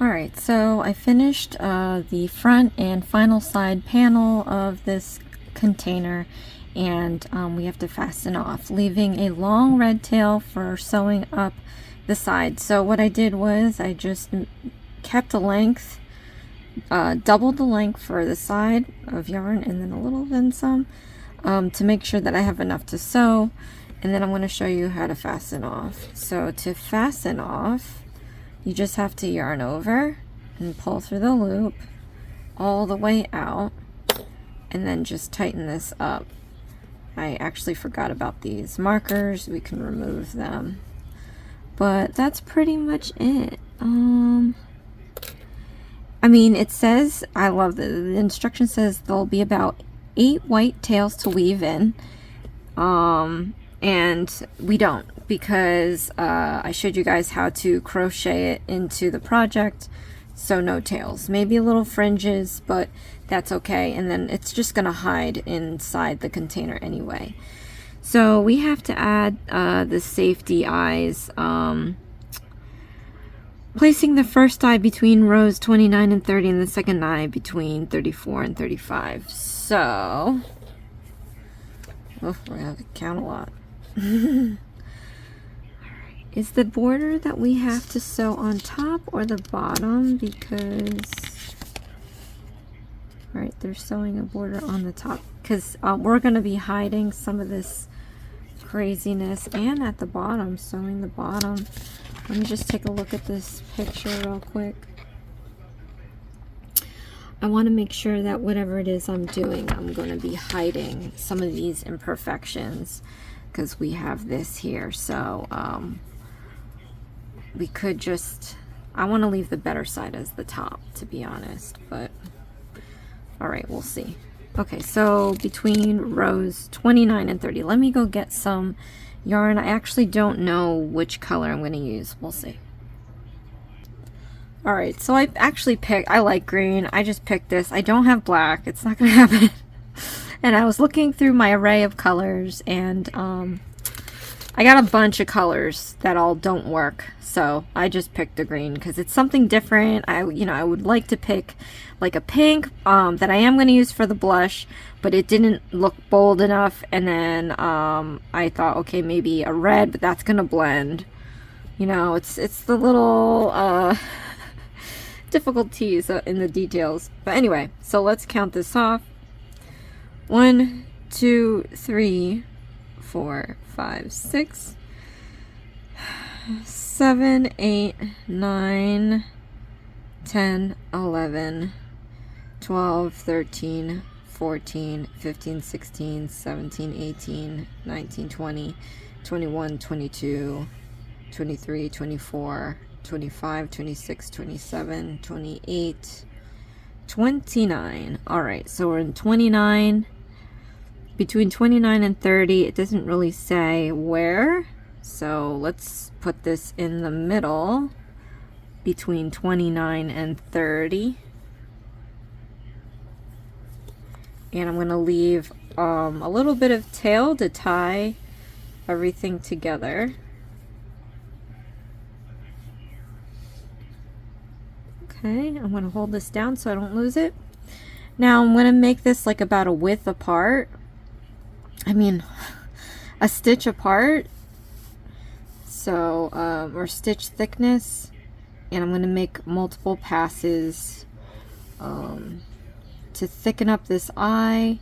Alright, so I finished the front and final side panel of this container, and we have to fasten off, leaving a long red tail for sewing up the side. So what I did was I just kept the length, doubled the length for the side of yarn, and then a little then some, to make sure that I have enough to sew. And then I'm going to show you how to fasten off. So to fasten off, you just have to yarn over and pull through the loop all the way out, and then just tighten this up. I actually forgot about these markers. We can remove them. But that's pretty much it. I mean, it says, I love the instruction says there'll be about 8 white tails to weave in. And we don't, because I showed you guys how to crochet it into the project, so no tails. Maybe a little fringes, but that's okay. And then it's just gonna hide inside the container anyway. So we have to add the safety eyes, placing the first eye between rows 29 and 30 and the second eye between 34 and 35. So, we're gonna have to count a lot. Alright, is the border that we have to sew on top or the bottom? Because, alright, they're sewing a border on the top, because we're going to be hiding some of this craziness, and at the bottom, sewing the bottom. Let me just take a look at this picture real quick. I want to make sure that whatever it is I'm doing, I'm going to be hiding some of these imperfections, because we have this here. So we could just, I want to leave the better side as the top, to be honest, but all right, we'll see. Okay, so between rows 29 and 30, let me go get some yarn. I actually don't know which color I'm going to use. We'll see. All right, so I actually picked, I like green. I just picked this. I don't have black. It's not going to happen. And I was looking through my array of colors, and I got a bunch of colors that all don't work. So I just picked the green because it's something different. I would like to pick like a pink that I am going to use for the blush, but it didn't look bold enough. And then I thought, okay, maybe a red, but that's going to blend. You know, it's the little difficulties in the details. But anyway, so let's count this off. 1, 2, 3, 4, 5, 6, 7, 8, 9, 10, 11, 12, 13, 14, 15, 16, 17, 18, 19, 20, 21, 22, 23, 24, 25, 26, 27, 28, 29. All right, so we're in 29. Between 29 and 30, it doesn't really say where, so let's put this in the middle between 29 and 30. And I'm going to leave a little bit of tail to tie everything together. Okay, I'm going to hold this down so I don't lose it. Now I'm going to make this like about a width apart. I mean, a stitch apart. So, or stitch thickness. And I'm going to make multiple passes to thicken up this eye.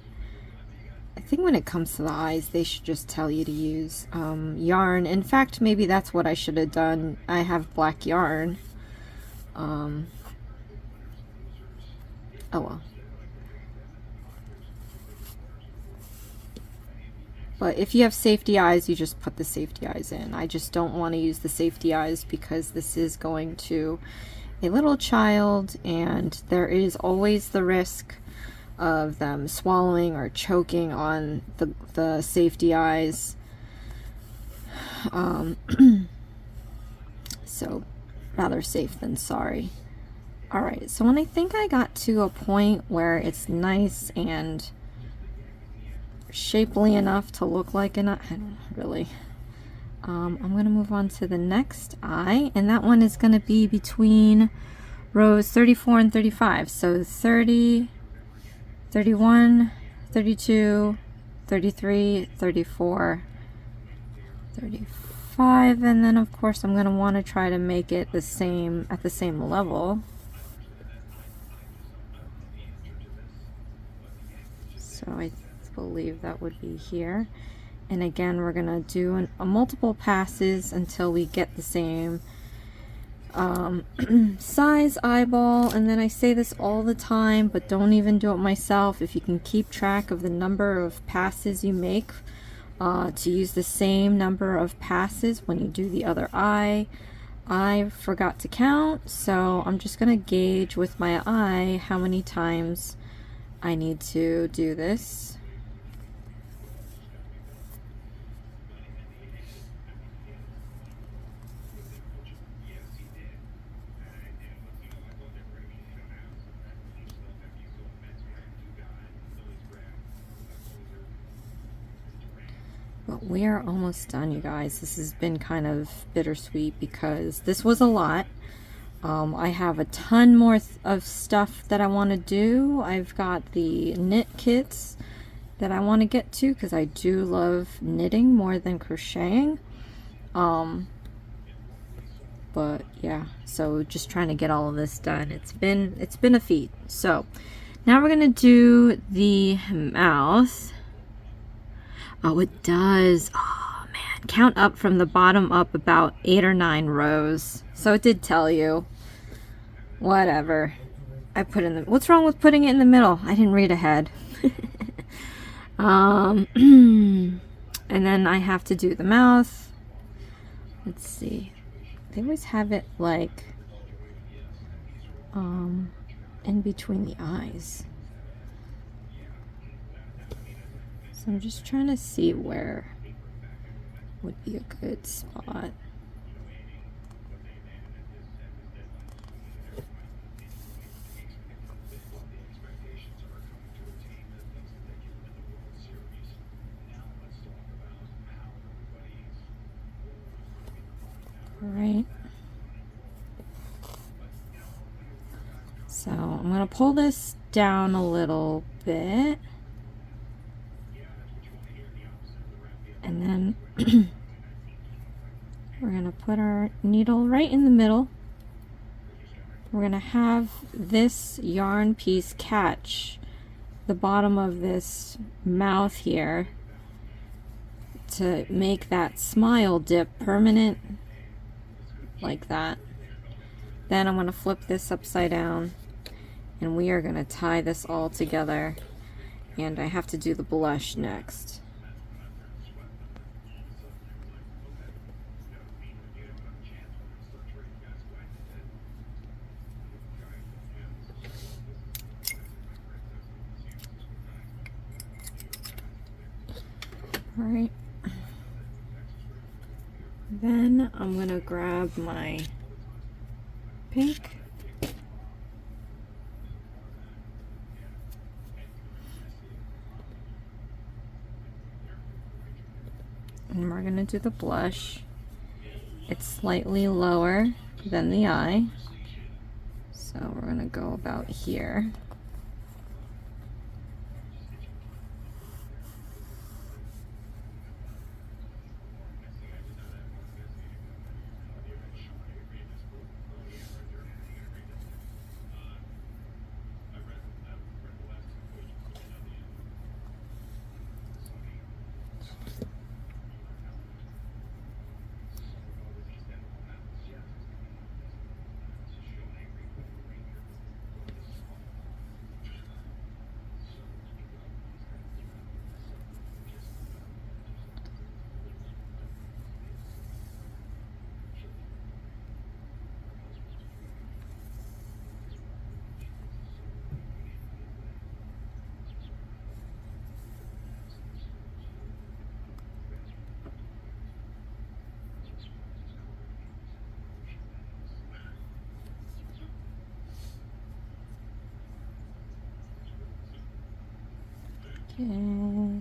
I think when it comes to the eyes, they should just tell you to use yarn. In fact, maybe that's what I should have done. I have black yarn. Oh well. But if you have safety eyes, you just put the safety eyes in. I just don't want to use the safety eyes because this is going to a little child, and there is always the risk of them swallowing or choking on the safety eyes. So rather safe than sorry. Alright, so when I think I got to a point where it's nice and shapely enough to look like an eye, I don't really. I'm going to move on to the next eye, and that one is going to be between rows 34 and 35. So 30, 31, 32, 33, 34, 35, and then of course I'm going to want to try to make it the same at the same level. So I believe that would be here. And again, we're going to do a multiple passes until we get the same size eyeball. And then I say this all the time, but don't even do it myself. If you can keep track of the number of passes you make, to use the same number of passes when you do the other eye. I forgot to count, so I'm just going to gauge with my eye how many times I need to do this. But we are almost done, you guys. This has been kind of bittersweet because this was a lot. I have a ton more of stuff that I want to do. I've got the knit kits that I want to get to because I do love knitting more than crocheting. But yeah, so just trying to get all of this done. It's been a feat. So now we're gonna do the mouth. Oh, it does. Oh man, count up from the bottom up about 8 or 9 rows. So it did tell you. Whatever. I put in the. What's wrong with putting it in the middle? I didn't read ahead. And then I have to do the mouth. Let's see. They always have it like in between the eyes. So I'm just trying to see where would be a good spot. All right. So I'm going to pull this down a little bit. And then we're going to put our needle right in the middle. We're going to have this yarn piece catch the bottom of this mouth here to make that smile dip permanent, like that. Then I'm going to flip this upside down and we are going to tie this all together, and I have to do the blush next. All right. Then I'm going to grab my pink. And we're going to do the blush. It's slightly lower than the eye. So we're going to go about here. Okay.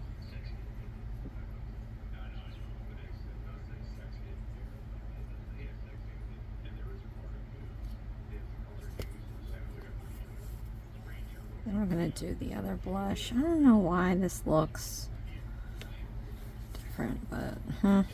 Then we're gonna do the other blush. I don't know why this looks different, but right.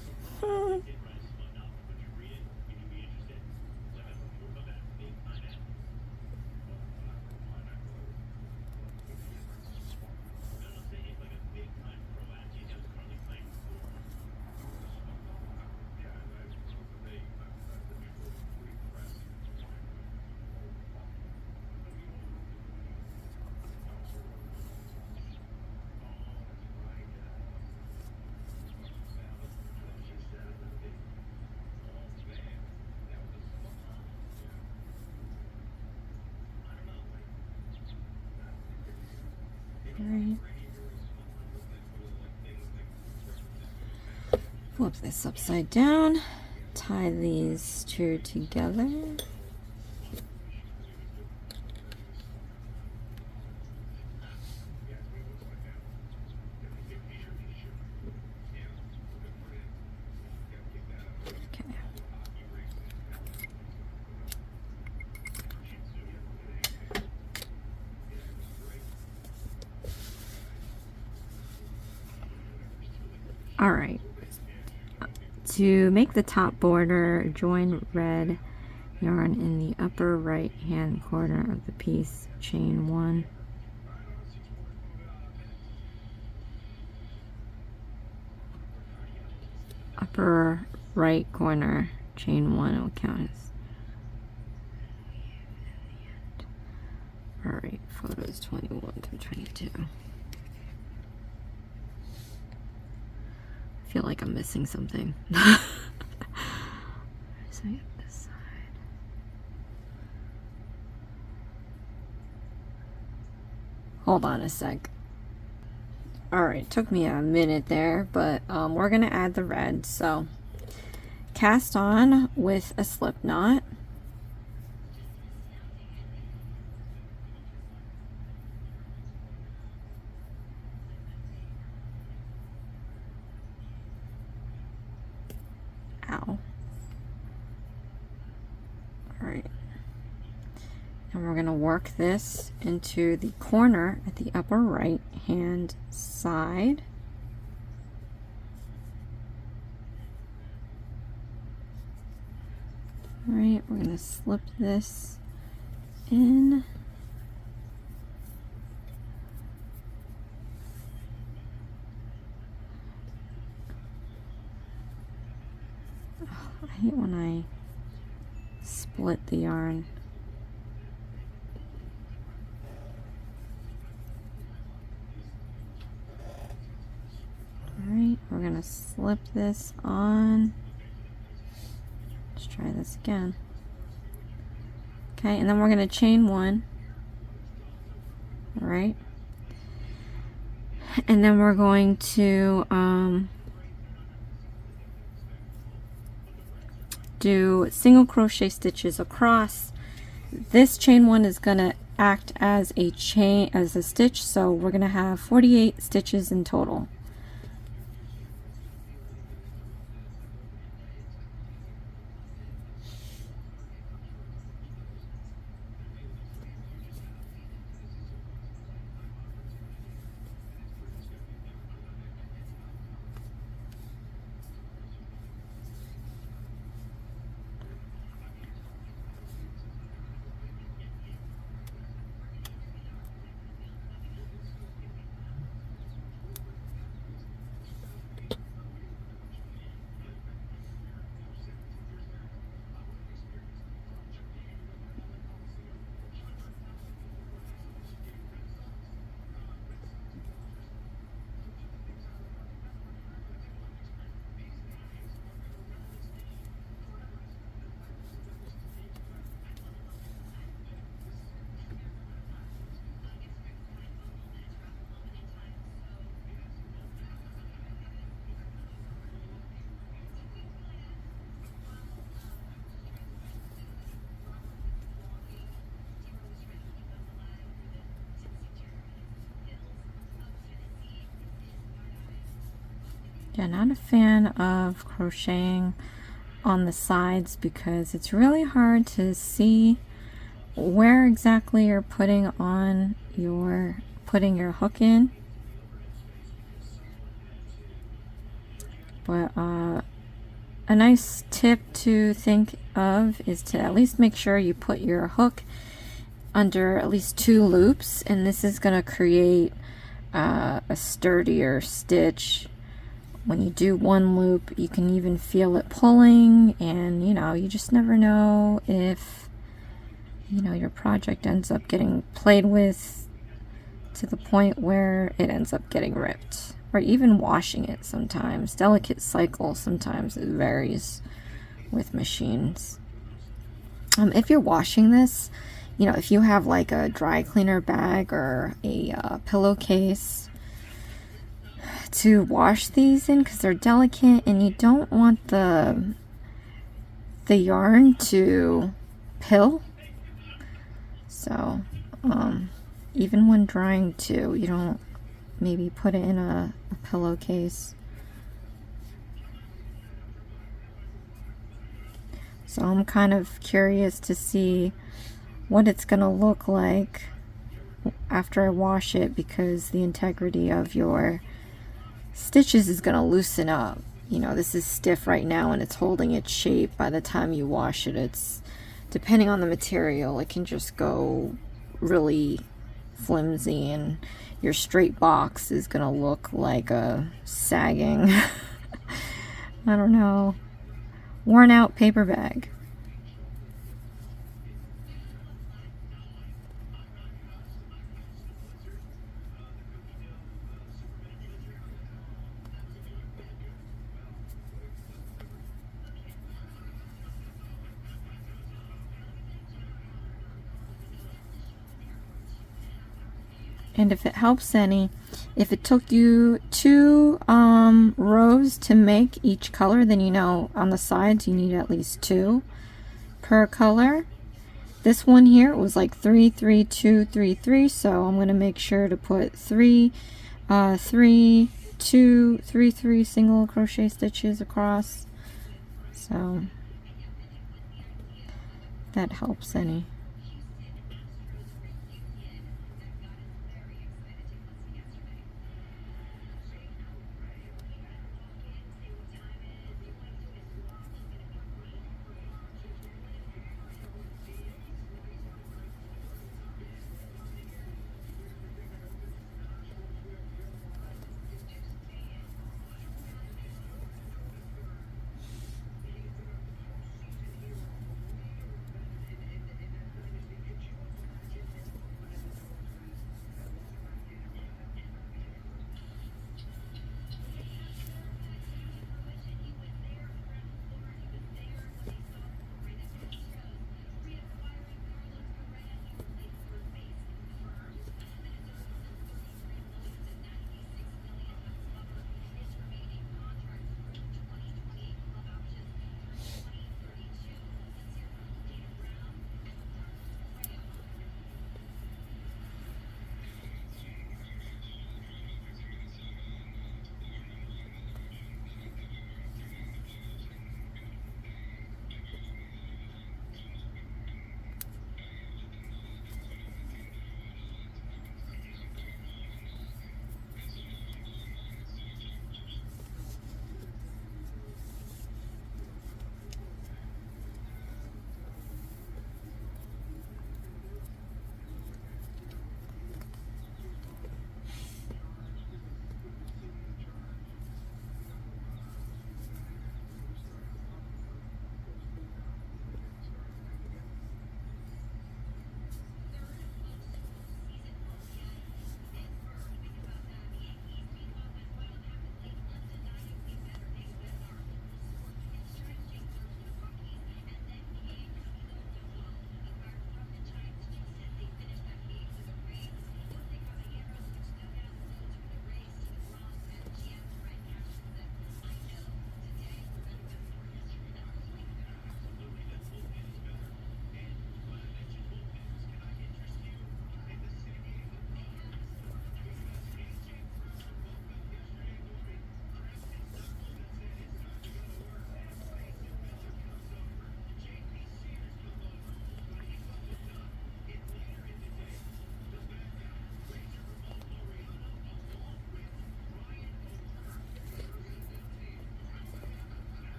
Flip this upside down, tie these two together. All right, to make the top border, join red yarn in the upper right hand corner of the piece, chain 1. Upper right corner, chain 1 will count as. All right, photos 21 through 22. I feel like I'm missing something. So I get this side. Hold on a sec. Alright, took me a minute there, but we're gonna add the red. So cast on with a slip knot. Ow. Alright. And we're going to work this into the corner at the upper right hand side. Alright, we're going to slip this in. I hate when I split the yarn. Alright, we're going to slip this on. Let's try this again. Okay, and then we're going to chain 1. Alright. And then we're going to do single crochet stitches across. This chain 1 is going to act as a chain, as a stitch, so we're going to have 48 stitches in total. Yeah, not a fan of crocheting on the sides because it's really hard to see where exactly you're putting your hook in. But a nice tip to think of is to at least make sure you put your hook under at least 2 loops, and this is going to create a sturdier stitch. When you do 1 loop, you can even feel it pulling, and you just never know if your project ends up getting played with to the point where it ends up getting ripped, or even washing it sometimes. Delicate cycle, sometimes it varies with machines. If you're washing this, if you have like a dry cleaner bag or a pillowcase to wash these in, because they're delicate and you don't want the yarn to pill. So even when drying too, you don't maybe put it in a pillowcase. So I'm kind of curious to see what it's gonna look like after I wash it, because the integrity of your stitches is gonna loosen up. This is stiff right now and it's holding its shape. By the time you wash it, it's, depending on the material, it can just go really flimsy, and your straight box is gonna look like a sagging I don't know, worn out paper bag. And if it helps any, if it took you 2 rows to make each color, then on the sides you need at least 2 per color. This one here was like 3, 3, 2, 3, 3, so I'm going to make sure to put 3, 3, 2, 3, 3 single crochet stitches across. So that helps any.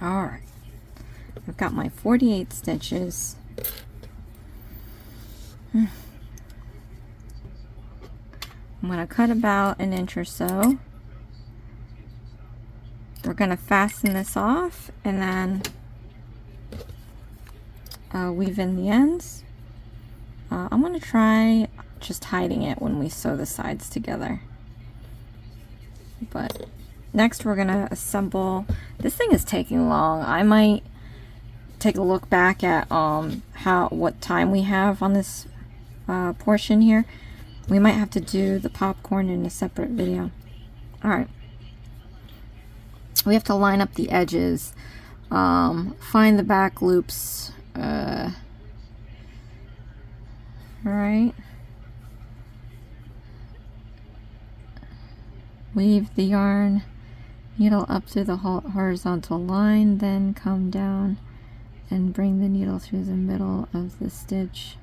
Alright, I've got my 48 stitches. I'm going to cut about an inch or so. We're going to fasten this off and then weave in the ends. I'm going to try just hiding it when we sew the sides together. But next we're going to assemble. This thing is taking long. I might take a look back at what time we have on this portion here. We might have to do the popcorn in a separate video. Alright. We have to line up the edges. Find the back loops. Alright. Weave the yarn needle up through the horizontal line, then come down and bring the needle through the middle of the stitch.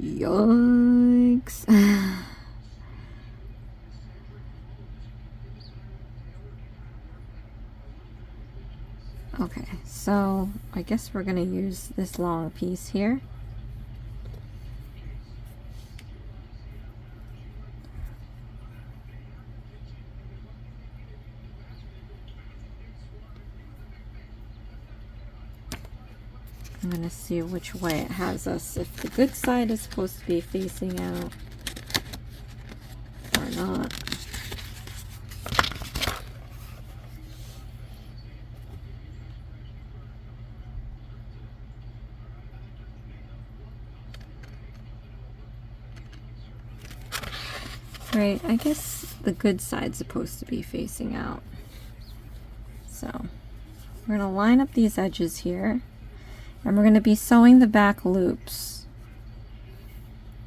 Yikes. Okay, so I guess we're going to use this long piece here. I'm going to see which way it has us, if the good side is supposed to be facing out or not. Right, I guess the good side's supposed to be facing out. So we're going to line up these edges here. And we're going to be sewing the back loops.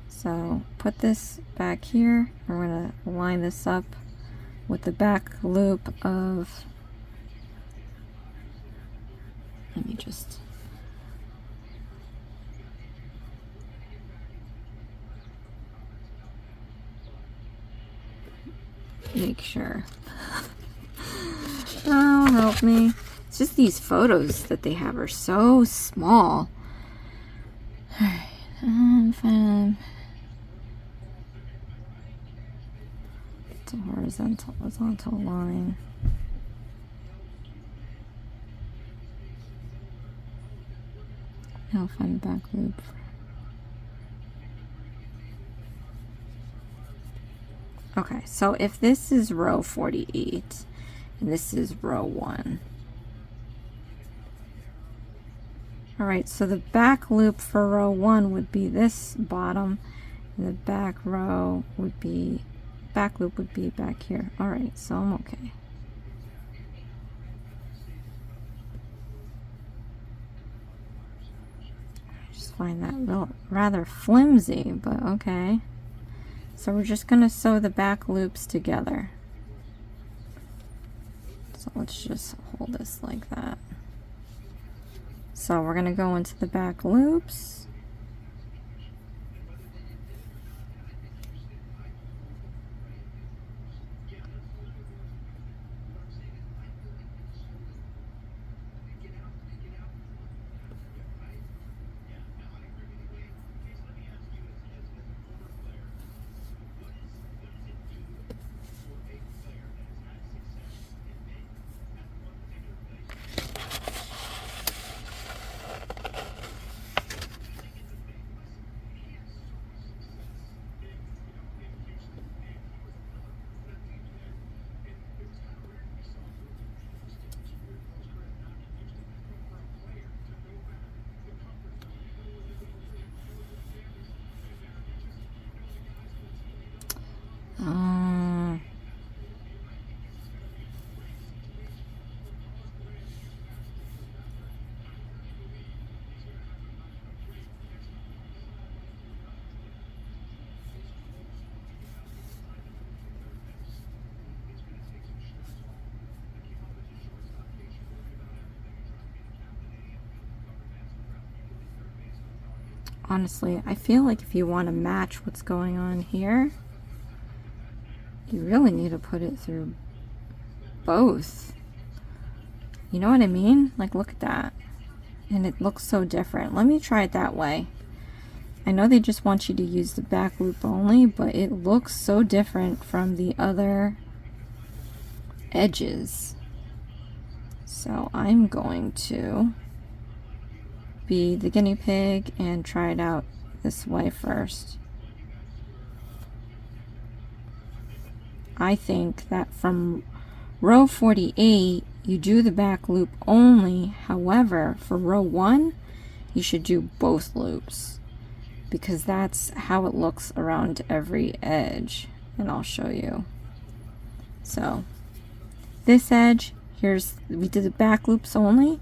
So put this back here. We're going to line this up with the back loop of, let me just, make sure. Oh, help me. It's just these photos that they have are so small. Alright, find it's a horizontal line. I'll find the back loop. Okay, so if this is row 48 and this is row 1. Alright, so the back loop for row 1 would be this bottom, and the back loop would be back here. Alright, so I'm okay. I just find that rather flimsy, but okay. So we're just going to sew the back loops together. So let's just hold this like that. So we're going to go into the back loops. Honestly, I feel like if you want to match what's going on here, You really need to put it through both. You know what I mean? Like, look at that. And it looks so different. Let me try it that way. I know they just want you to use the back loop only, but it looks so different from the other edges. So I'm going to be the guinea pig and try it out this way first. I think that from row 48 you do the back loop only. However, for row 1 you should do both loops, because that's how it looks around every edge, and I'll show you. So this edge, we did the back loops only,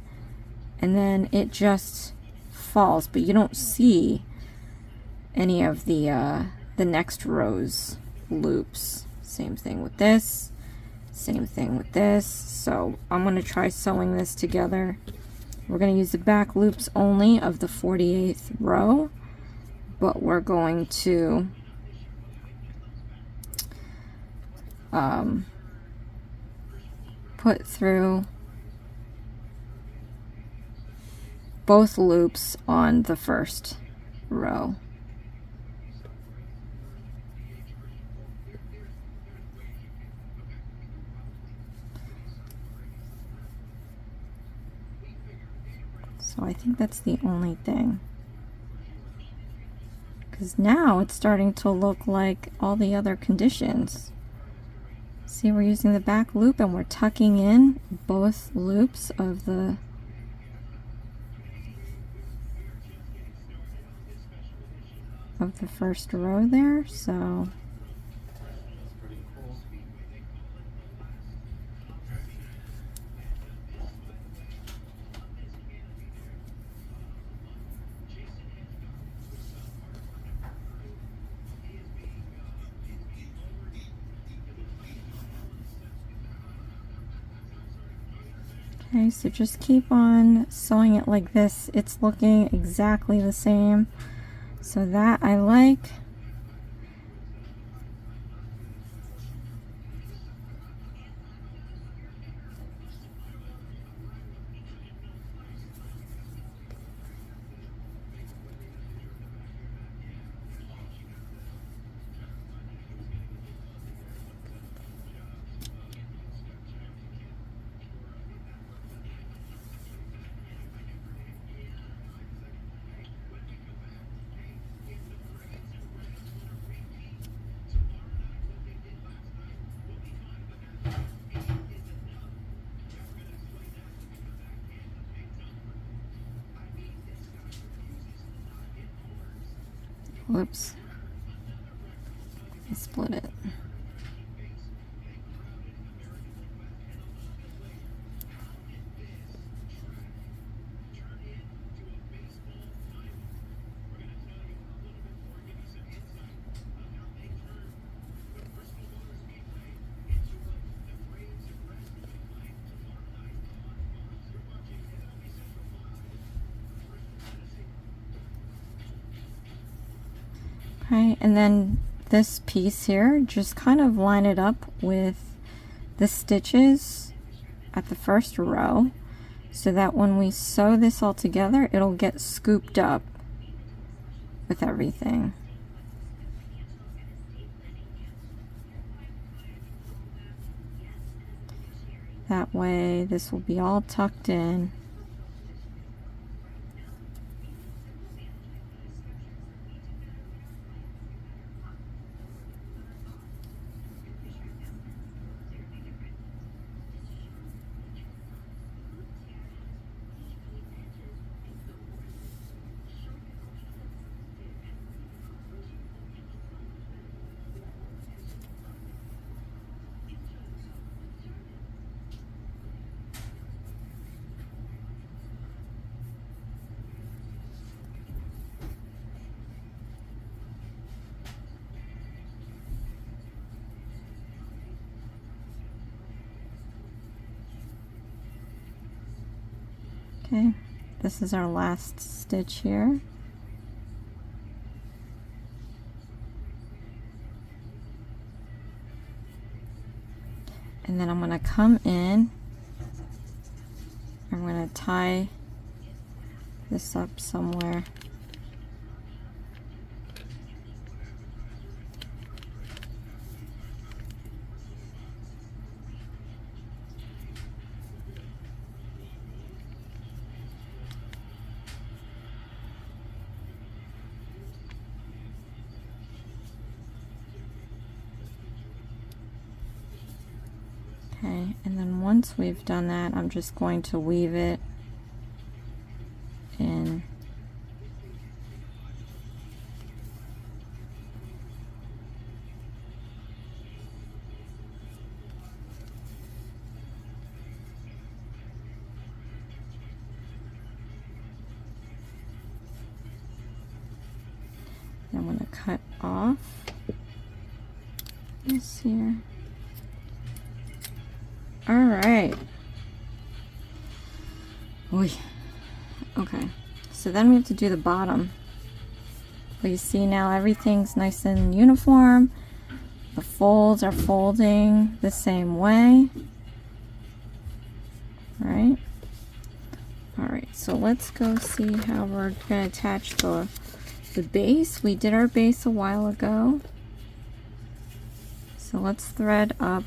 and then it just falls, but you don't see any of the next row's loops. Same thing with this, same thing with this. So I'm going to try sewing this together. We're going to use the back loops only of the 48th row, but we're going to put through both loops on the first row. So I think that's the only thing, because now it's starting to look like all the other conditions. See, we're using the back loop and we're tucking in both loops of the first row there. So okay, so just keep on sewing it like this. It's looking exactly the same. So that I like. Whoops, I split it. Okay, and then this piece here, just kind of line it up with the stitches at the first row, so that when we sew this all together, it'll get scooped up with everything. That way, this will be all tucked in. Okay, this is our last stitch here. And then I'm going to come in. I'm going to tie this up somewhere. Okay, and then once we've done that, I'm just going to weave it in. I'm going to cut off this here. All right. Oy. Okay, so then we have to do the bottom. But you see now everything's nice and uniform. The folds are folding the same way. Right? All right, so let's go see how we're going to attach the base. We did our base a while ago. So let's thread up.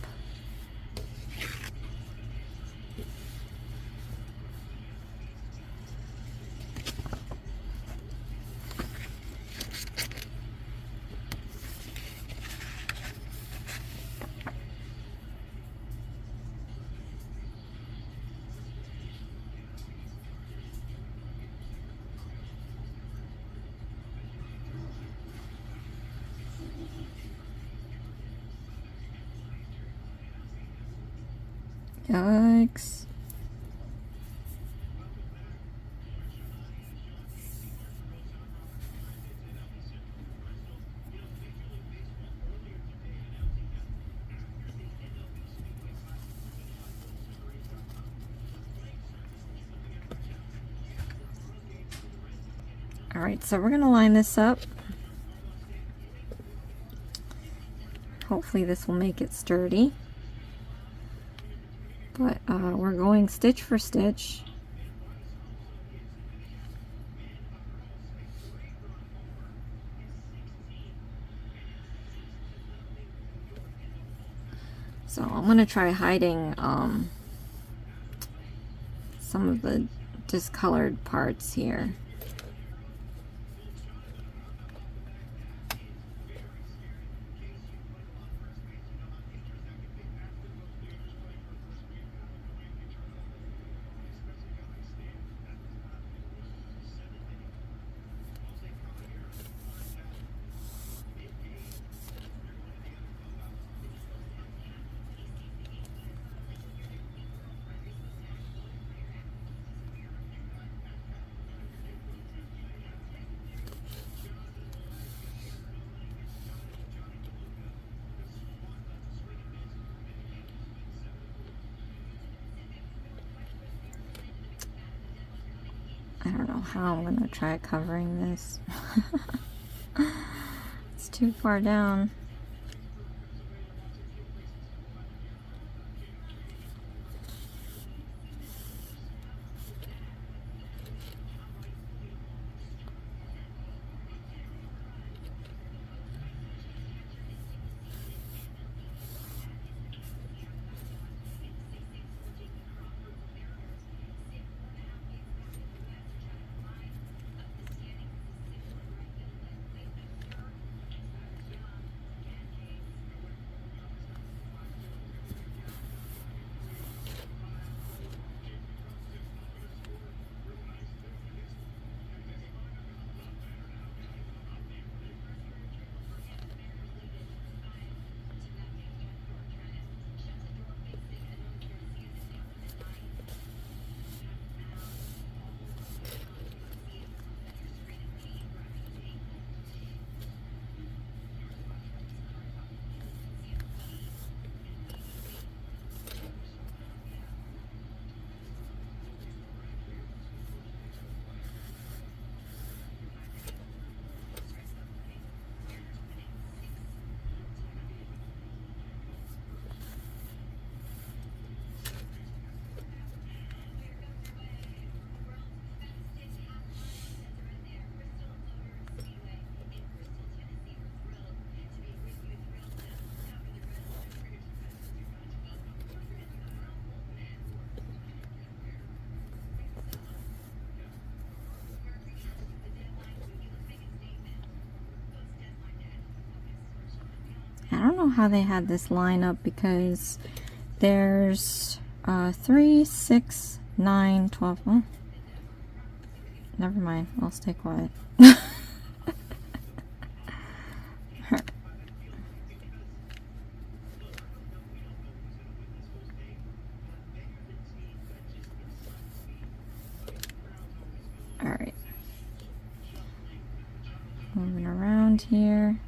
Yikes. All right, so we're going to line this up. Hopefully this will make it sturdy. But we're going stitch for stitch. So I'm going to try hiding some of the discolored parts here. I don't know how I'm gonna try covering this. It's too far down. don't know how they had this line up because there's 3, 6, 9, 12. Oh, never mind. I'll stay quiet. Alright. Moving around here.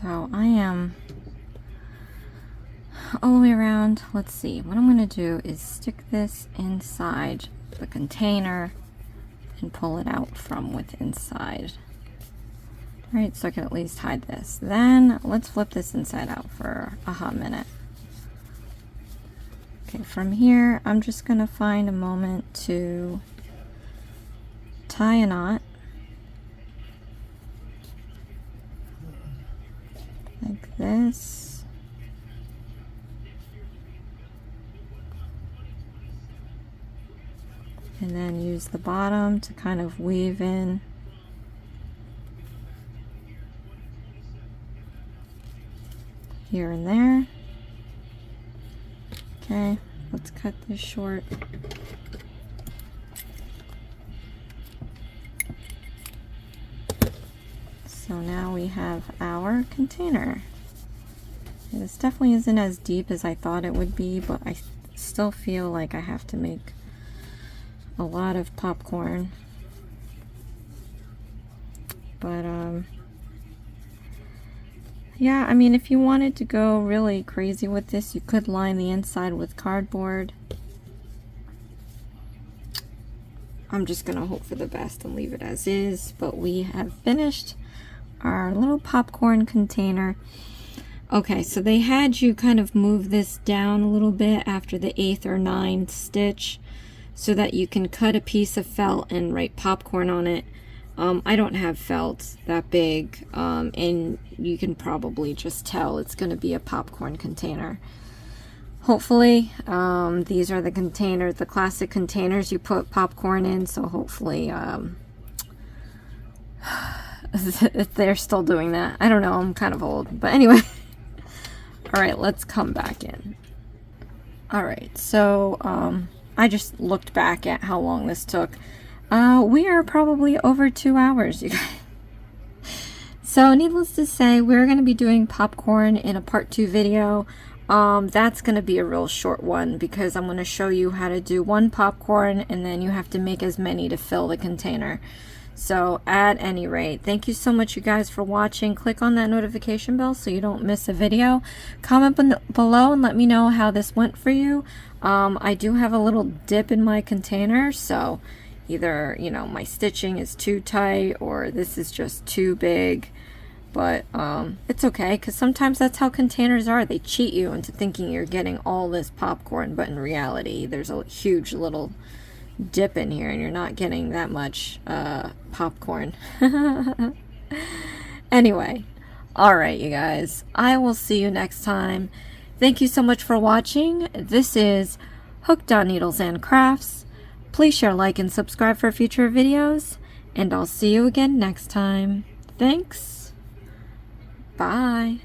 So I am all the way around. Let's see, what I'm going to do is stick this inside the container and pull it out from within inside. Alright, so I can at least hide this. Then let's flip this inside out for a hot minute. Okay, from here I'm just going to find a moment to tie a knot. Like this. And then use the bottom to kind of weave in. Here and there. Okay, let's cut this short. So now we have our container. This definitely isn't as deep as I thought it would be, but I still feel like I have to make a lot of popcorn. But yeah, I mean, if you wanted to go really crazy with this, you could line the inside with cardboard. I'm just gonna hope for the best and leave it as is, but we have finished our little popcorn container. Okay, so they had you kind of move this down a little bit after the 8th or 9th stitch so that you can cut a piece of felt and write popcorn on it. I don't have felt that big, and you can probably just tell it's going to be a popcorn container. Hopefully, these are the containers, the classic containers you put popcorn in, so hopefully they're still doing that. I don't know, I'm kind of old, but anyway. Alright, let's come back in. Alright, so I just looked back at how long this took. We are probably over 2 hours, you guys. So needless to say, we're going to be doing popcorn in a part 2 video. That's going to be a real short one because I'm going to show you how to do one popcorn and then you have to make as many to fill the container. So at any rate, thank you so much you guys for watching. Click on that notification bell so you don't miss a video. Comment below and let me know how this went for you. I do have a little dip in my container, so either, you know, my stitching is too tight or this is just too big. But it's okay, because sometimes that's how containers are. They cheat you into thinking you're getting all this popcorn, but in reality there's a huge little dip in here and you're not getting that much popcorn. Anyway, alright you guys, I will see you next time. Thank you so much for watching. This is Hooked on Needles and Crafts. Please share, like, and subscribe for future videos, and I'll see you again next time. Thanks. Bye.